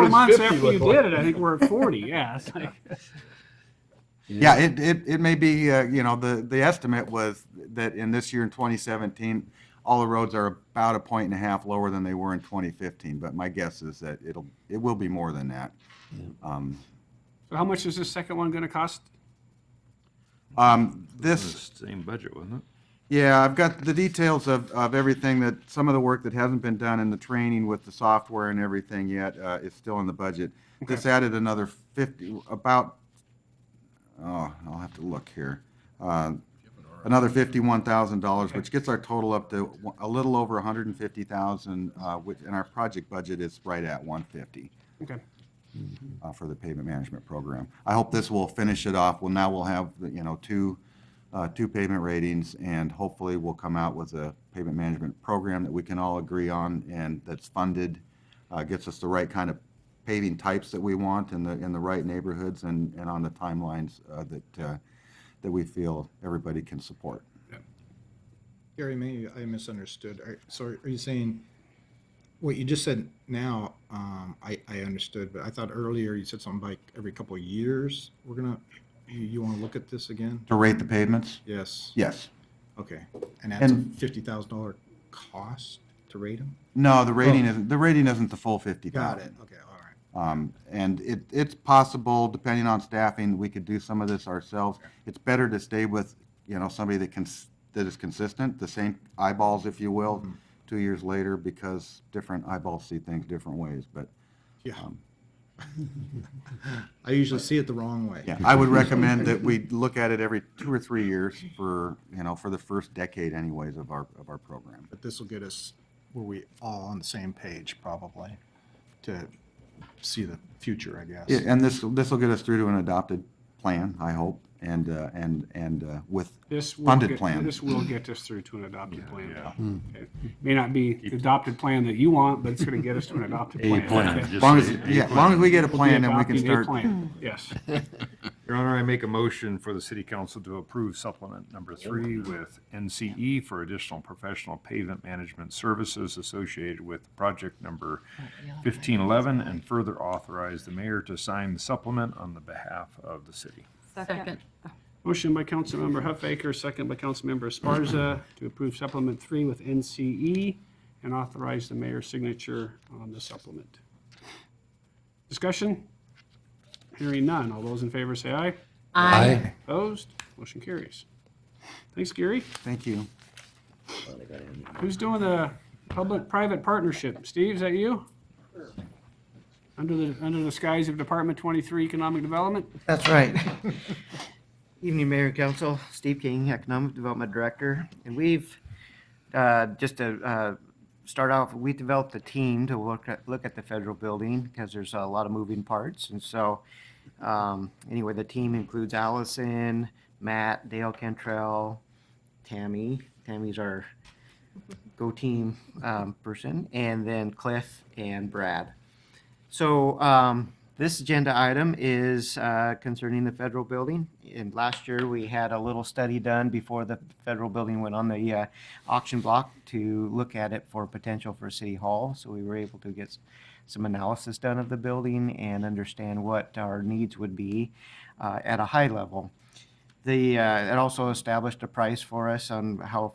Speaker 1: months after you did it, I think we're at 40, yeah. It's like,
Speaker 22: Yeah, it may be, the estimate was that in this year in 2017, all the roads are about 1.5 points lower than they were in 2015, but my guess is that it will be more than that.
Speaker 1: so how much is this second one gonna cost?
Speaker 22: This,
Speaker 3: Same budget, wasn't it?
Speaker 22: yeah, I've got the details of everything, that some of the work that hasn't been done in the training with the software and everything yet is still in the budget. This added another I'll have to look here. Another $51,000, which gets our total up to a little over $150,000, which in our project budget is right at $150.
Speaker 1: Okay.
Speaker 22: For the pavement management program. I hope this will finish it off. Well, now we'll have two pavement ratings, and hopefully we'll come out with a pavement management program that we can all agree on and that's funded, gets us the right kind of paving types that we want in the right neighborhoods and on the timelines that we feel everybody can support.
Speaker 4: Gary, maybe I misunderstood. So are you saying, what you just said now, I understood, but I thought earlier you said something like every couple of years, you want to look at this again?
Speaker 22: To rate the pavements?
Speaker 4: Yes.
Speaker 22: Yes.
Speaker 4: Okay. And that's a $50,000 cost to rate them?
Speaker 22: No, the rating isn't the full 50,000.
Speaker 4: Got it. Okay, all right.
Speaker 22: And it's possible, depending on staffing, we could do some of this ourselves. It's better to stay with, somebody that is consistent, the same eyeballs, if you will, 2 years later, because different eyeballs see things different ways. But
Speaker 4: Yeah. I usually see it the wrong way.
Speaker 22: Yeah, I would recommend that we look at it every 2 or 3 years for, for the first decade anyways of our program.
Speaker 4: But this will get us where we all on the same page probably to see the future, I guess.
Speaker 22: Yeah, and this will get us through to an adopted plan, I hope, and with funded plan.
Speaker 1: This will get us through to an adopted plan.
Speaker 3: Yeah.
Speaker 1: Okay. May not be the adopted plan that you want, but it's going to get us to an adopted
Speaker 3: A
Speaker 1: plan.
Speaker 3: plan.
Speaker 1: Okay.
Speaker 3: As long as
Speaker 22: we get a
Speaker 1: We'll be
Speaker 22: plan, then we can
Speaker 1: adopting a
Speaker 22: start.
Speaker 1: plan. Yes.
Speaker 3: Your Honor, I make a motion for the city council to approve supplement number 3 with NCE for additional professional pavement management services associated with project number 1511 and further authorize the mayor to sign the supplement on the behalf of the city.
Speaker 18: Second.
Speaker 1: Motion by Councilmember Huffaker, second by Councilmember Esparza to approve supplement 3 with NCE and authorize the mayor's signature on the supplement. Discussion? Hearing none. All those in favor say aye.
Speaker 2: Aye.
Speaker 1: Opposed? Motion carries. Thanks, Gary.
Speaker 22: Thank you.
Speaker 1: Who's doing the public-private partnership? Steve, is that you? Under the skies of Department 23 Economic Development?
Speaker 8: That's right. Evening, Mayor and Council. Steve King, Economic Development Director. And we've, just to start off, we developed a team to look at the federal building because there's a lot of moving parts. And so, anyway, the team includes Allison, Matt, Dale Cantrell, Tammy. Tammy's our go-team person. And then Cliff and Brad. So this agenda item is concerning the federal building. And last year we had a little study done before the federal building went on the auction block to look at it for potential for City Hall. So we were able to get some analysis done of the building and understand what our needs would be at a high level. It also established a price for us on how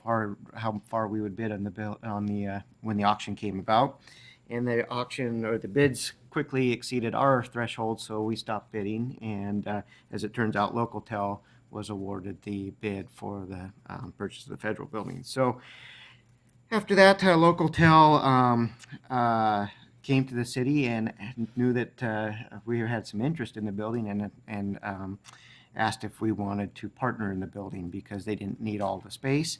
Speaker 8: far we would bid on the bill when the auction came about. And the auction or the bids quickly exceeded our threshold, so we stopped bidding. And as it turns out, Localtel was awarded the bid for the purchase of the federal building. So after that, Localtel came to the city and knew that we had some interest in the building and asked if we wanted to partner in the building because they didn't need all the space.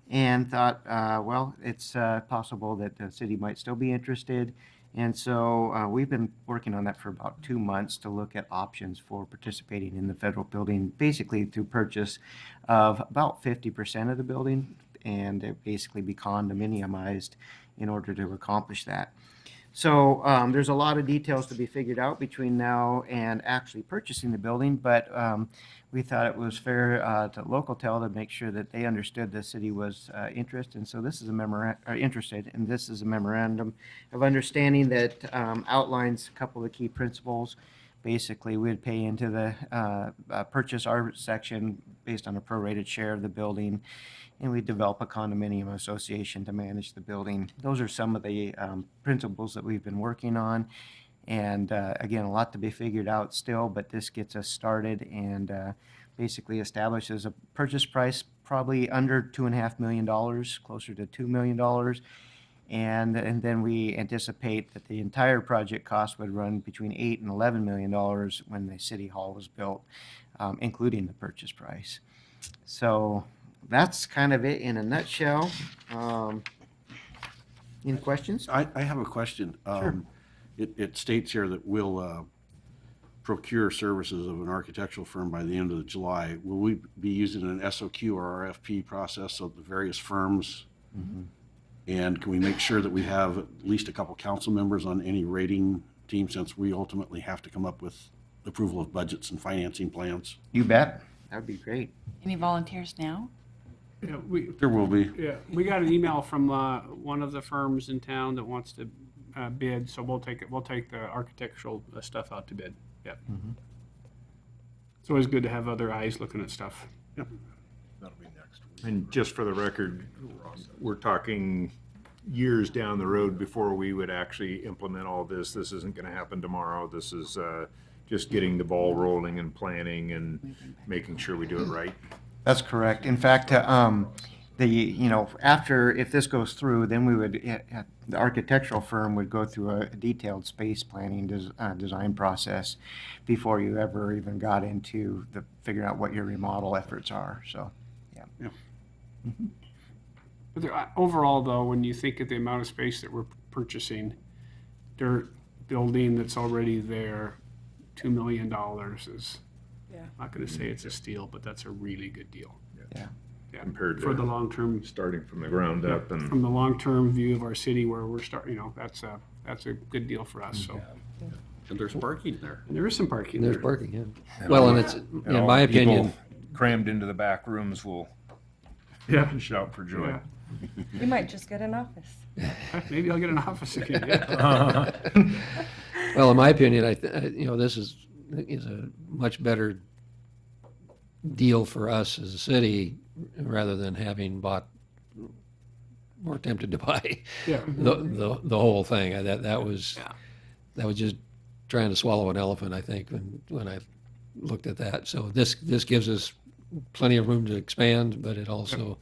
Speaker 8: And thought, well, it's possible that the city might still be interested. And so we've been working on that for about 2 months to look at options for participating in the federal building, basically through purchase of about 50% of the building and it basically be condominiumized in order to accomplish that. So there's a lot of details to be figured out between now and actually purchasing the building, but we thought it was fair to Localtel to make sure that they understood the city was interested. And so this is a memorandum of understanding that outlines a couple of the key principles. Basically, we'd pay into the purchase our section based on a prorated share of the building, and we develop a condominium association to manage the building. Those are some of the principles that we've been working on. And again, a lot to be figured out still, but this gets us started and basically establishes a purchase price probably under $2.5 million, closer to $2 million. And then we anticipate that the entire project cost would run between $8 and $11 million when the city hall was built, including the purchase price. So that's kind of it in a nutshell. Any questions?
Speaker 6: I have a question.
Speaker 8: Sure.
Speaker 6: It states here that we'll procure services of an architectural firm by the end of July. Will we be using an SOQ or RFP process of the various firms?
Speaker 8: Mm-hmm.
Speaker 6: And can we make sure that we have at least a couple council members on any rating team, since we ultimately have to come up with approval of budgets and financing plans?
Speaker 8: You bet. That would be great.
Speaker 9: Any volunteers now?
Speaker 1: Yeah,
Speaker 6: There will be.
Speaker 1: Yeah, we got an email from one of the firms in town that wants to bid, so we'll take it. We'll take the architectural stuff out to bid. Yep.
Speaker 8: Mm-hmm.
Speaker 1: It's always good to have other eyes looking at stuff. Yep.
Speaker 5: That'll be next week.
Speaker 3: And just for the record, we're talking years down the road before we would actually implement all this. This isn't going to happen tomorrow. This is just getting the ball rolling and planning and making sure we do it right.
Speaker 8: That's correct. In fact, after, if this goes through, then we would, the architectural firm would go through a detailed space planning design process before you ever even got into the figuring out what your remodel efforts are, so, yeah.
Speaker 1: But overall, though, when you think of the amount of space that we're purchasing, dirt building that's already there, $2 million is, I'm not going to say it's a steal, but that's a really good deal.
Speaker 8: Yeah.
Speaker 1: Yeah.
Speaker 3: Compared
Speaker 1: for
Speaker 3: to
Speaker 1: the long-term,
Speaker 3: starting from the ground up and
Speaker 1: from the long-term view of our city where we're starting, that's a good deal for us, so.
Speaker 6: And there's parking there.
Speaker 1: And there is some parking
Speaker 2: There's
Speaker 1: there.
Speaker 2: parking, yeah.
Speaker 3: And
Speaker 2: Well,
Speaker 3: all
Speaker 2: and
Speaker 3: the-
Speaker 2: it's,
Speaker 3: you
Speaker 2: in
Speaker 3: know,
Speaker 2: my
Speaker 3: people
Speaker 2: opinion,
Speaker 3: crammed into the back rooms will shout for joy.
Speaker 1: Yeah.
Speaker 9: You might just get an office.
Speaker 1: Maybe I'll get an office again. Yeah.
Speaker 2: well, in my opinion, this is a much better deal for us as a city rather than having bought or tempted to buy the whole thing. That was just trying to swallow an elephant, I think, when I looked at that. So this gives us plenty of room to expand, but it also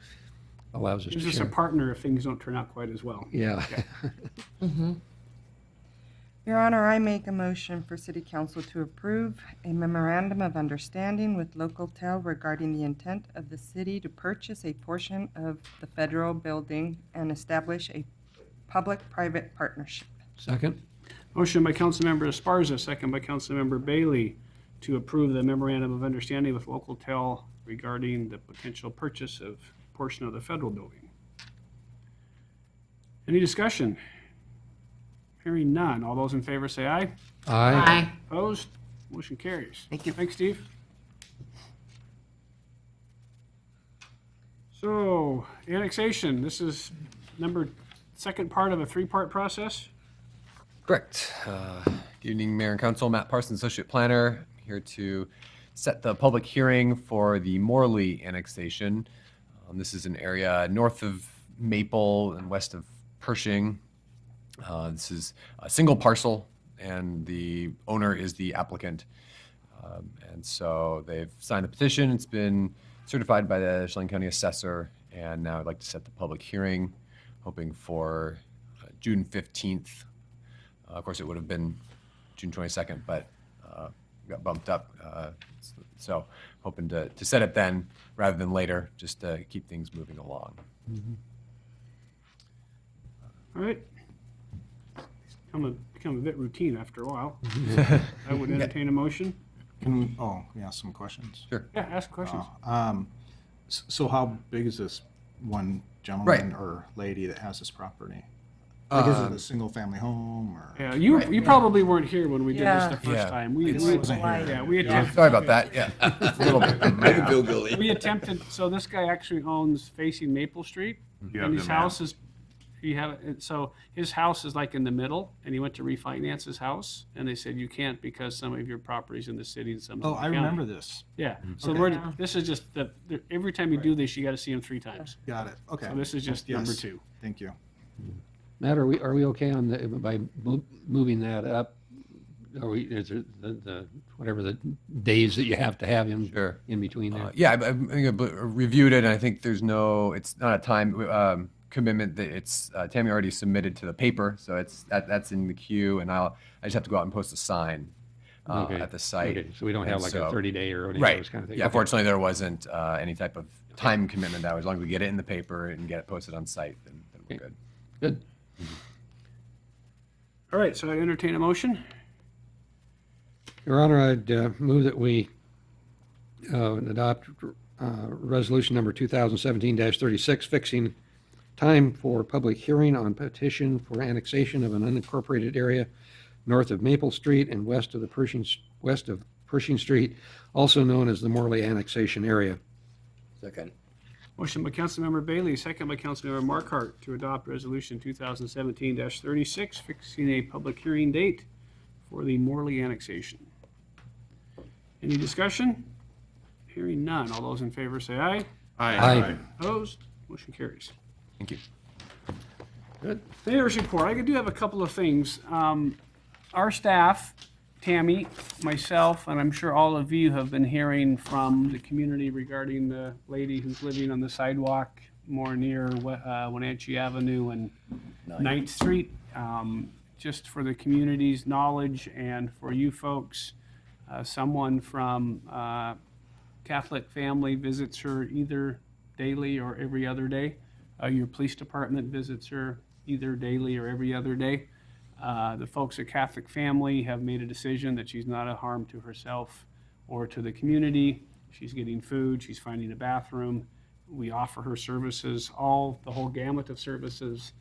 Speaker 2: allows us
Speaker 1: Gives
Speaker 2: to
Speaker 1: us
Speaker 2: share.
Speaker 1: a partner if things don't turn out quite as well.
Speaker 2: Yeah.
Speaker 9: Your Honor, I make a motion for City Council to approve a memorandum of understanding with Localtel regarding the intent of the city to purchase a portion of the federal building and establish a public-private partnership.
Speaker 2: Second.
Speaker 1: Motion by Councilmember Esparza, second by Councilmember Bailey to approve the memorandum of understanding with Localtel regarding the potential purchase of a portion of the federal building. Any discussion? Hearing none. All those in favor say aye.
Speaker 2: Aye.
Speaker 1: Opposed? Motion carries.
Speaker 8: Thank you.
Speaker 1: Thanks, Steve. So, annexation. This is second part of a three-part process.
Speaker 11: Correct. Good evening, Mayor and Council. Matt Parsons, Associate Planner, here to set the public hearing for the Morley annexation. This is an area north of Maple and west of Pershing. This is a single parcel, and the owner is the applicant. And so they've signed the petition. It's been certified by the Chelan County Assessor, and now I'd like to set the public hearing, hoping for June 15th. Of course, it would have been June 22nd, but got bumped up. So hoping to set it then rather than later, just to keep things moving along.
Speaker 1: All right. Become a bit routine after a while. I would entertain a motion.
Speaker 4: Some questions.
Speaker 11: Sure.
Speaker 1: Yeah, ask questions.
Speaker 4: So how big is this one gentleman or lady that has this property? Like, is it a single-family home, or?
Speaker 1: Yeah, you probably weren't here when we did this the first
Speaker 11: Yeah.
Speaker 1: time.
Speaker 4: Wasn't here.
Speaker 1: Yeah, we attempted.
Speaker 11: Sorry about that. Yeah. A little bit.
Speaker 1: We attempted, so this guy actually owns facing Maple Street.
Speaker 3: You
Speaker 1: And
Speaker 3: have
Speaker 1: his
Speaker 3: the map.
Speaker 1: house is, so his house is like in the middle, and he went to refinance his house, and they said you can't because some of your property's in the city and some in the
Speaker 4: Oh, I
Speaker 1: county.
Speaker 4: remember this.
Speaker 1: Yeah, so
Speaker 4: Okay.
Speaker 1: this is just, every time you do this, you gotta see him 3 times.
Speaker 4: Got it, okay.
Speaker 1: So this is just
Speaker 4: Yes.
Speaker 1: number 2.
Speaker 4: Thank you.
Speaker 2: Matt, are we okay on by moving that up? Is there the whatever the days that you have to have him in between there?
Speaker 11: Yeah, I think I reviewed it, and I think it's not a time commitment. That it's Tammy already submitted to the paper, so that's in the queue, and I just have to go out and post a sign at the site.
Speaker 2: Okay, so we don't have like a 30-day or any of
Speaker 11: right.
Speaker 2: those kind of things.
Speaker 11: Yeah,
Speaker 2: Okay.
Speaker 11: unfortunately, there wasn't any type of time commitment that way. As long as we get it in the paper and get it posted on site, then we're good.
Speaker 2: Good.
Speaker 1: All right, so I entertain a motion.
Speaker 2: Your Honor, I'd move that we adopt resolution number 2017-36, fixing time for public hearing on petition for annexation of an unincorporated area north of Maple Street and west of Pershing Street, also known as the Morley annexation area.
Speaker 7: Second.
Speaker 1: Motion by Councilmember Bailey, second by Councilmember Markart to adopt Resolution 2017-36, fixing a public hearing date for the Morley annexation. Any discussion? Hearing none. All those in favor say aye.
Speaker 2: Aye.
Speaker 1: Opposed? Motion carries.
Speaker 11: Thank you.
Speaker 1: Good. Mayor's report. I do have a couple of things. Our staff, Tammy, myself, and I'm sure all of you have been hearing from the community regarding the lady who's living on the sidewalk more near Wenatchee Avenue and 9th Street, just for the community's knowledge and for you folks. Someone from Catholic family visits her either daily or every other day. Your police department visits her either daily or every other day. The folks at Catholic family have made a decision that she's not a harm to herself or to the community. She's getting food, she's finding a bathroom. We offer her services, the whole gamut of services.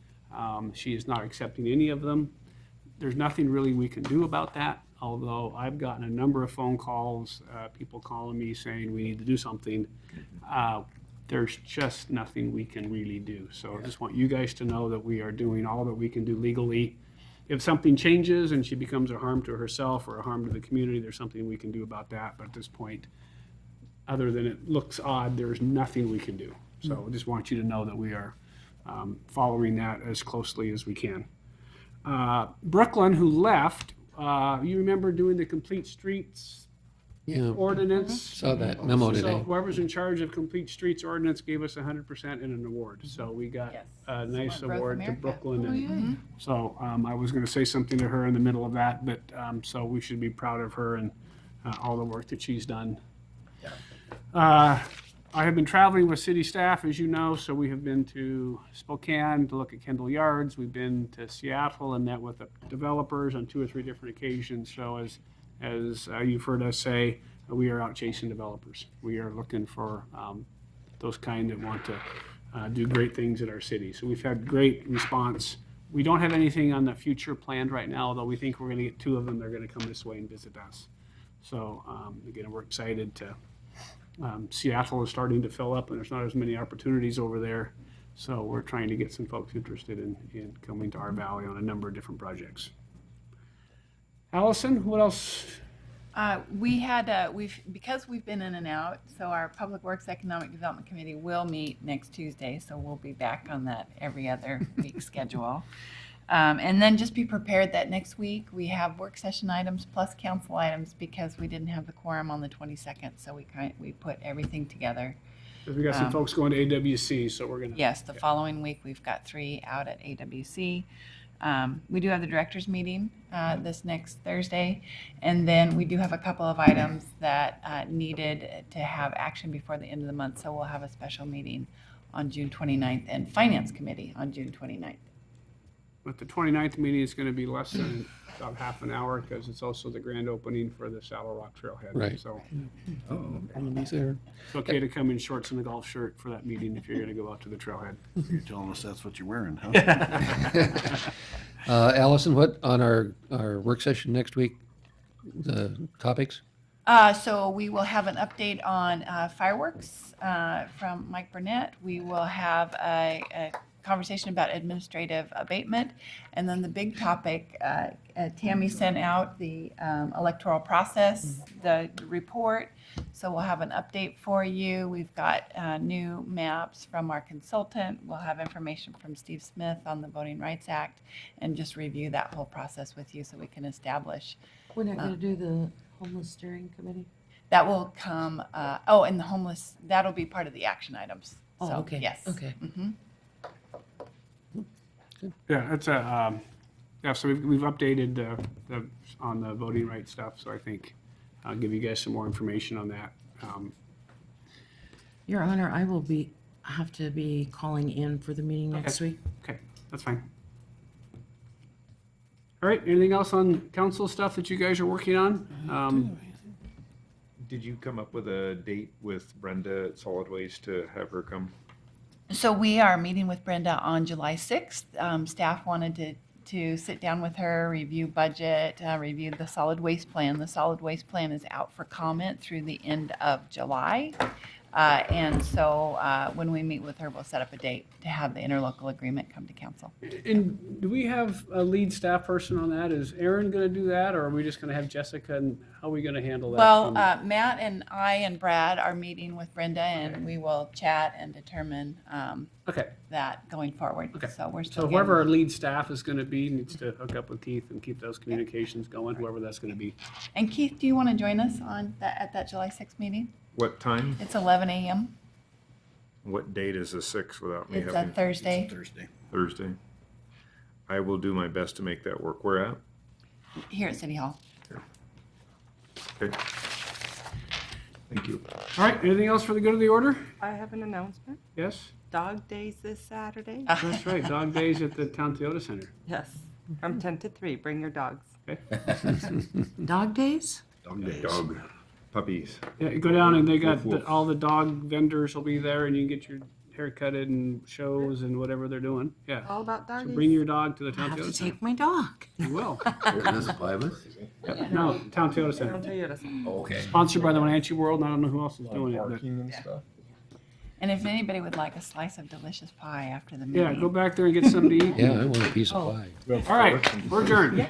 Speaker 1: She is not accepting any of them. There's nothing really we can do about that, although I've gotten a number of phone calls, people calling me saying we need to do something. There's just nothing we can really do. So I just want you guys to know that we are doing all that we can do legally. If something changes and she becomes a harm to herself or a harm to the community, there's something we can do about that. But at this point, other than it looks odd, there's nothing we can do. So I just want you to know that we are following that as closely as we can. Brooklyn, who left, you remember doing the Complete Streets ordinance?
Speaker 2: Saw that memo
Speaker 1: So
Speaker 2: today.
Speaker 1: whoever's in charge of Complete Streets ordinance gave us 100% and an award. So we got a nice
Speaker 9: Growth
Speaker 1: award to
Speaker 9: America.
Speaker 1: Brooklyn.
Speaker 9: Oh,
Speaker 1: And
Speaker 9: yay.
Speaker 1: so I was going to say something to her in the middle of that, but so we should be proud of her and all the work that she's done. I have been traveling with city staff, as you know, so we have been to Spokane to look at Kendall Yards. We've been to Seattle and met with the developers on 2 or 3 different occasions. So as you've heard us say, we are out chasing developers. We are looking for those kind that want to do great things in our city. So we've had great response. We don't have anything on the future planned right now, although we think we're going to get 2 of them. They're going to come this way and visit us. So again, we're excited to. Seattle is starting to fill up and there's not as many opportunities over there. So we're trying to get some folks interested in coming to our valley on a number of different projects. Allison, what else?
Speaker 13: Because we've been in and out, so our Public Works Economic Development Committee will meet next Tuesday, so we'll be back on that every other week schedule. And then just be prepared that next week we have work session items plus council items because we didn't have the quorum on the 22nd, so we put everything together.
Speaker 1: We got some folks going to AWC, so we're gonna.
Speaker 13: Yes, the following week we've got 3 out at AWC. We do have the directors meeting this next Thursday, and then we do have a couple of items that needed to have action before the end of the month, so we'll have a special meeting on June 29th and Finance Committee on June 29th.
Speaker 1: But the 29th meeting is going to be less than about half an hour because it's also the grand opening for the Saddle Rock Trailhead.
Speaker 2: Right.
Speaker 1: So
Speaker 2: I'm gonna be there.
Speaker 1: it's okay to come in shorts and a golf shirt for that meeting if you're going to go out to the trailhead.
Speaker 6: You're telling us that's what you're wearing, huh?
Speaker 2: Allison, what on our work session next week, the topics?
Speaker 13: So we will have an update on fireworks from Mike Burnett. We will have a conversation about administrative abatement. And then the big topic, Tammy sent out the electoral process, the report. So we'll have an update for you. We've got new maps from our consultant. We'll have information from Steve Smith on the Voting Rights Act and just review that whole process with you so we can establish.
Speaker 18: We're not going to do the homeless steering committee?
Speaker 13: That will come, and the homeless, that'll be part of the action items.
Speaker 18: Oh,
Speaker 13: So,
Speaker 18: okay.
Speaker 13: Yes.
Speaker 18: Okay.
Speaker 13: Mhm.
Speaker 1: Yeah, it's a, so we've updated on the voting rights stuff, so I think I'll give you guys some more information on that.
Speaker 18: Your Honor, I will have to be calling in for the meeting next week.
Speaker 1: Okay, that's fine. All right, anything else on council stuff that you guys are working on?
Speaker 3: Did you come up with a date with Brenda at Solid Waste to have her come?
Speaker 13: So we are meeting with Brenda on July 6th. Staff wanted to sit down with her, review budget, review the solid waste plan. The solid waste plan is out for comment through the end of July. And so when we meet with her, we'll set up a date to have the interlocal agreement come to council.
Speaker 1: And do we have a lead staff person on that? Is Aaron going to do that, or are we just going to have Jessica, and how are we going to handle that?
Speaker 13: Well, Matt and I and Brad are meeting with Brenda, and we will chat and determine that going forward.
Speaker 1: Okay.
Speaker 13: So we're still
Speaker 1: So whoever our lead staff is going to be needs to hook up with Keith and keep those communications going, whoever that's going to be.
Speaker 13: And Keith, do you want to join us at that July 6th meeting?
Speaker 3: What time?
Speaker 13: It's 11 a.m.
Speaker 3: What date is the 6th without me
Speaker 13: It's a
Speaker 3: having?
Speaker 13: Thursday.
Speaker 3: Thursday. I will do my best to make that work. Where at?
Speaker 13: Here at City Hall.
Speaker 3: Okay. Thank you.
Speaker 1: All right, anything else for the good of the order?
Speaker 9: I have an announcement.
Speaker 1: Yes?
Speaker 9: Dog Days this Saturday.
Speaker 1: That's right, Dog Days at the Town Toyota Center.
Speaker 9: Yes, from 10 to 3. Bring your dogs.
Speaker 1: Okay.
Speaker 18: Dog days?
Speaker 3: Dog puppies.
Speaker 1: Yeah, you go down and they got
Speaker 3: Woof, woof.
Speaker 1: all the dog vendors will be there and you can get your hair cutted and shows and whatever they're doing. Yeah.
Speaker 9: All about
Speaker 1: So
Speaker 9: doggies.
Speaker 1: bring your dog to the
Speaker 18: I
Speaker 1: Town
Speaker 18: have to
Speaker 1: Toyota Center.
Speaker 18: take my dog.
Speaker 1: You will.
Speaker 2: Does it apply with?
Speaker 1: No, Town Toyota
Speaker 9: Town
Speaker 1: Center.
Speaker 9: Toyota Center.
Speaker 2: Okay.
Speaker 1: Sponsored by the Wenatchee World, and I don't know who else is doing it. But
Speaker 5: Parking and stuff.
Speaker 13: And if anybody would like a slice of delicious pie after the
Speaker 1: yeah,
Speaker 13: meeting.
Speaker 1: go back there and get something to eat.
Speaker 2: Yeah, I want a piece of pie.
Speaker 1: All right, we're adjourned.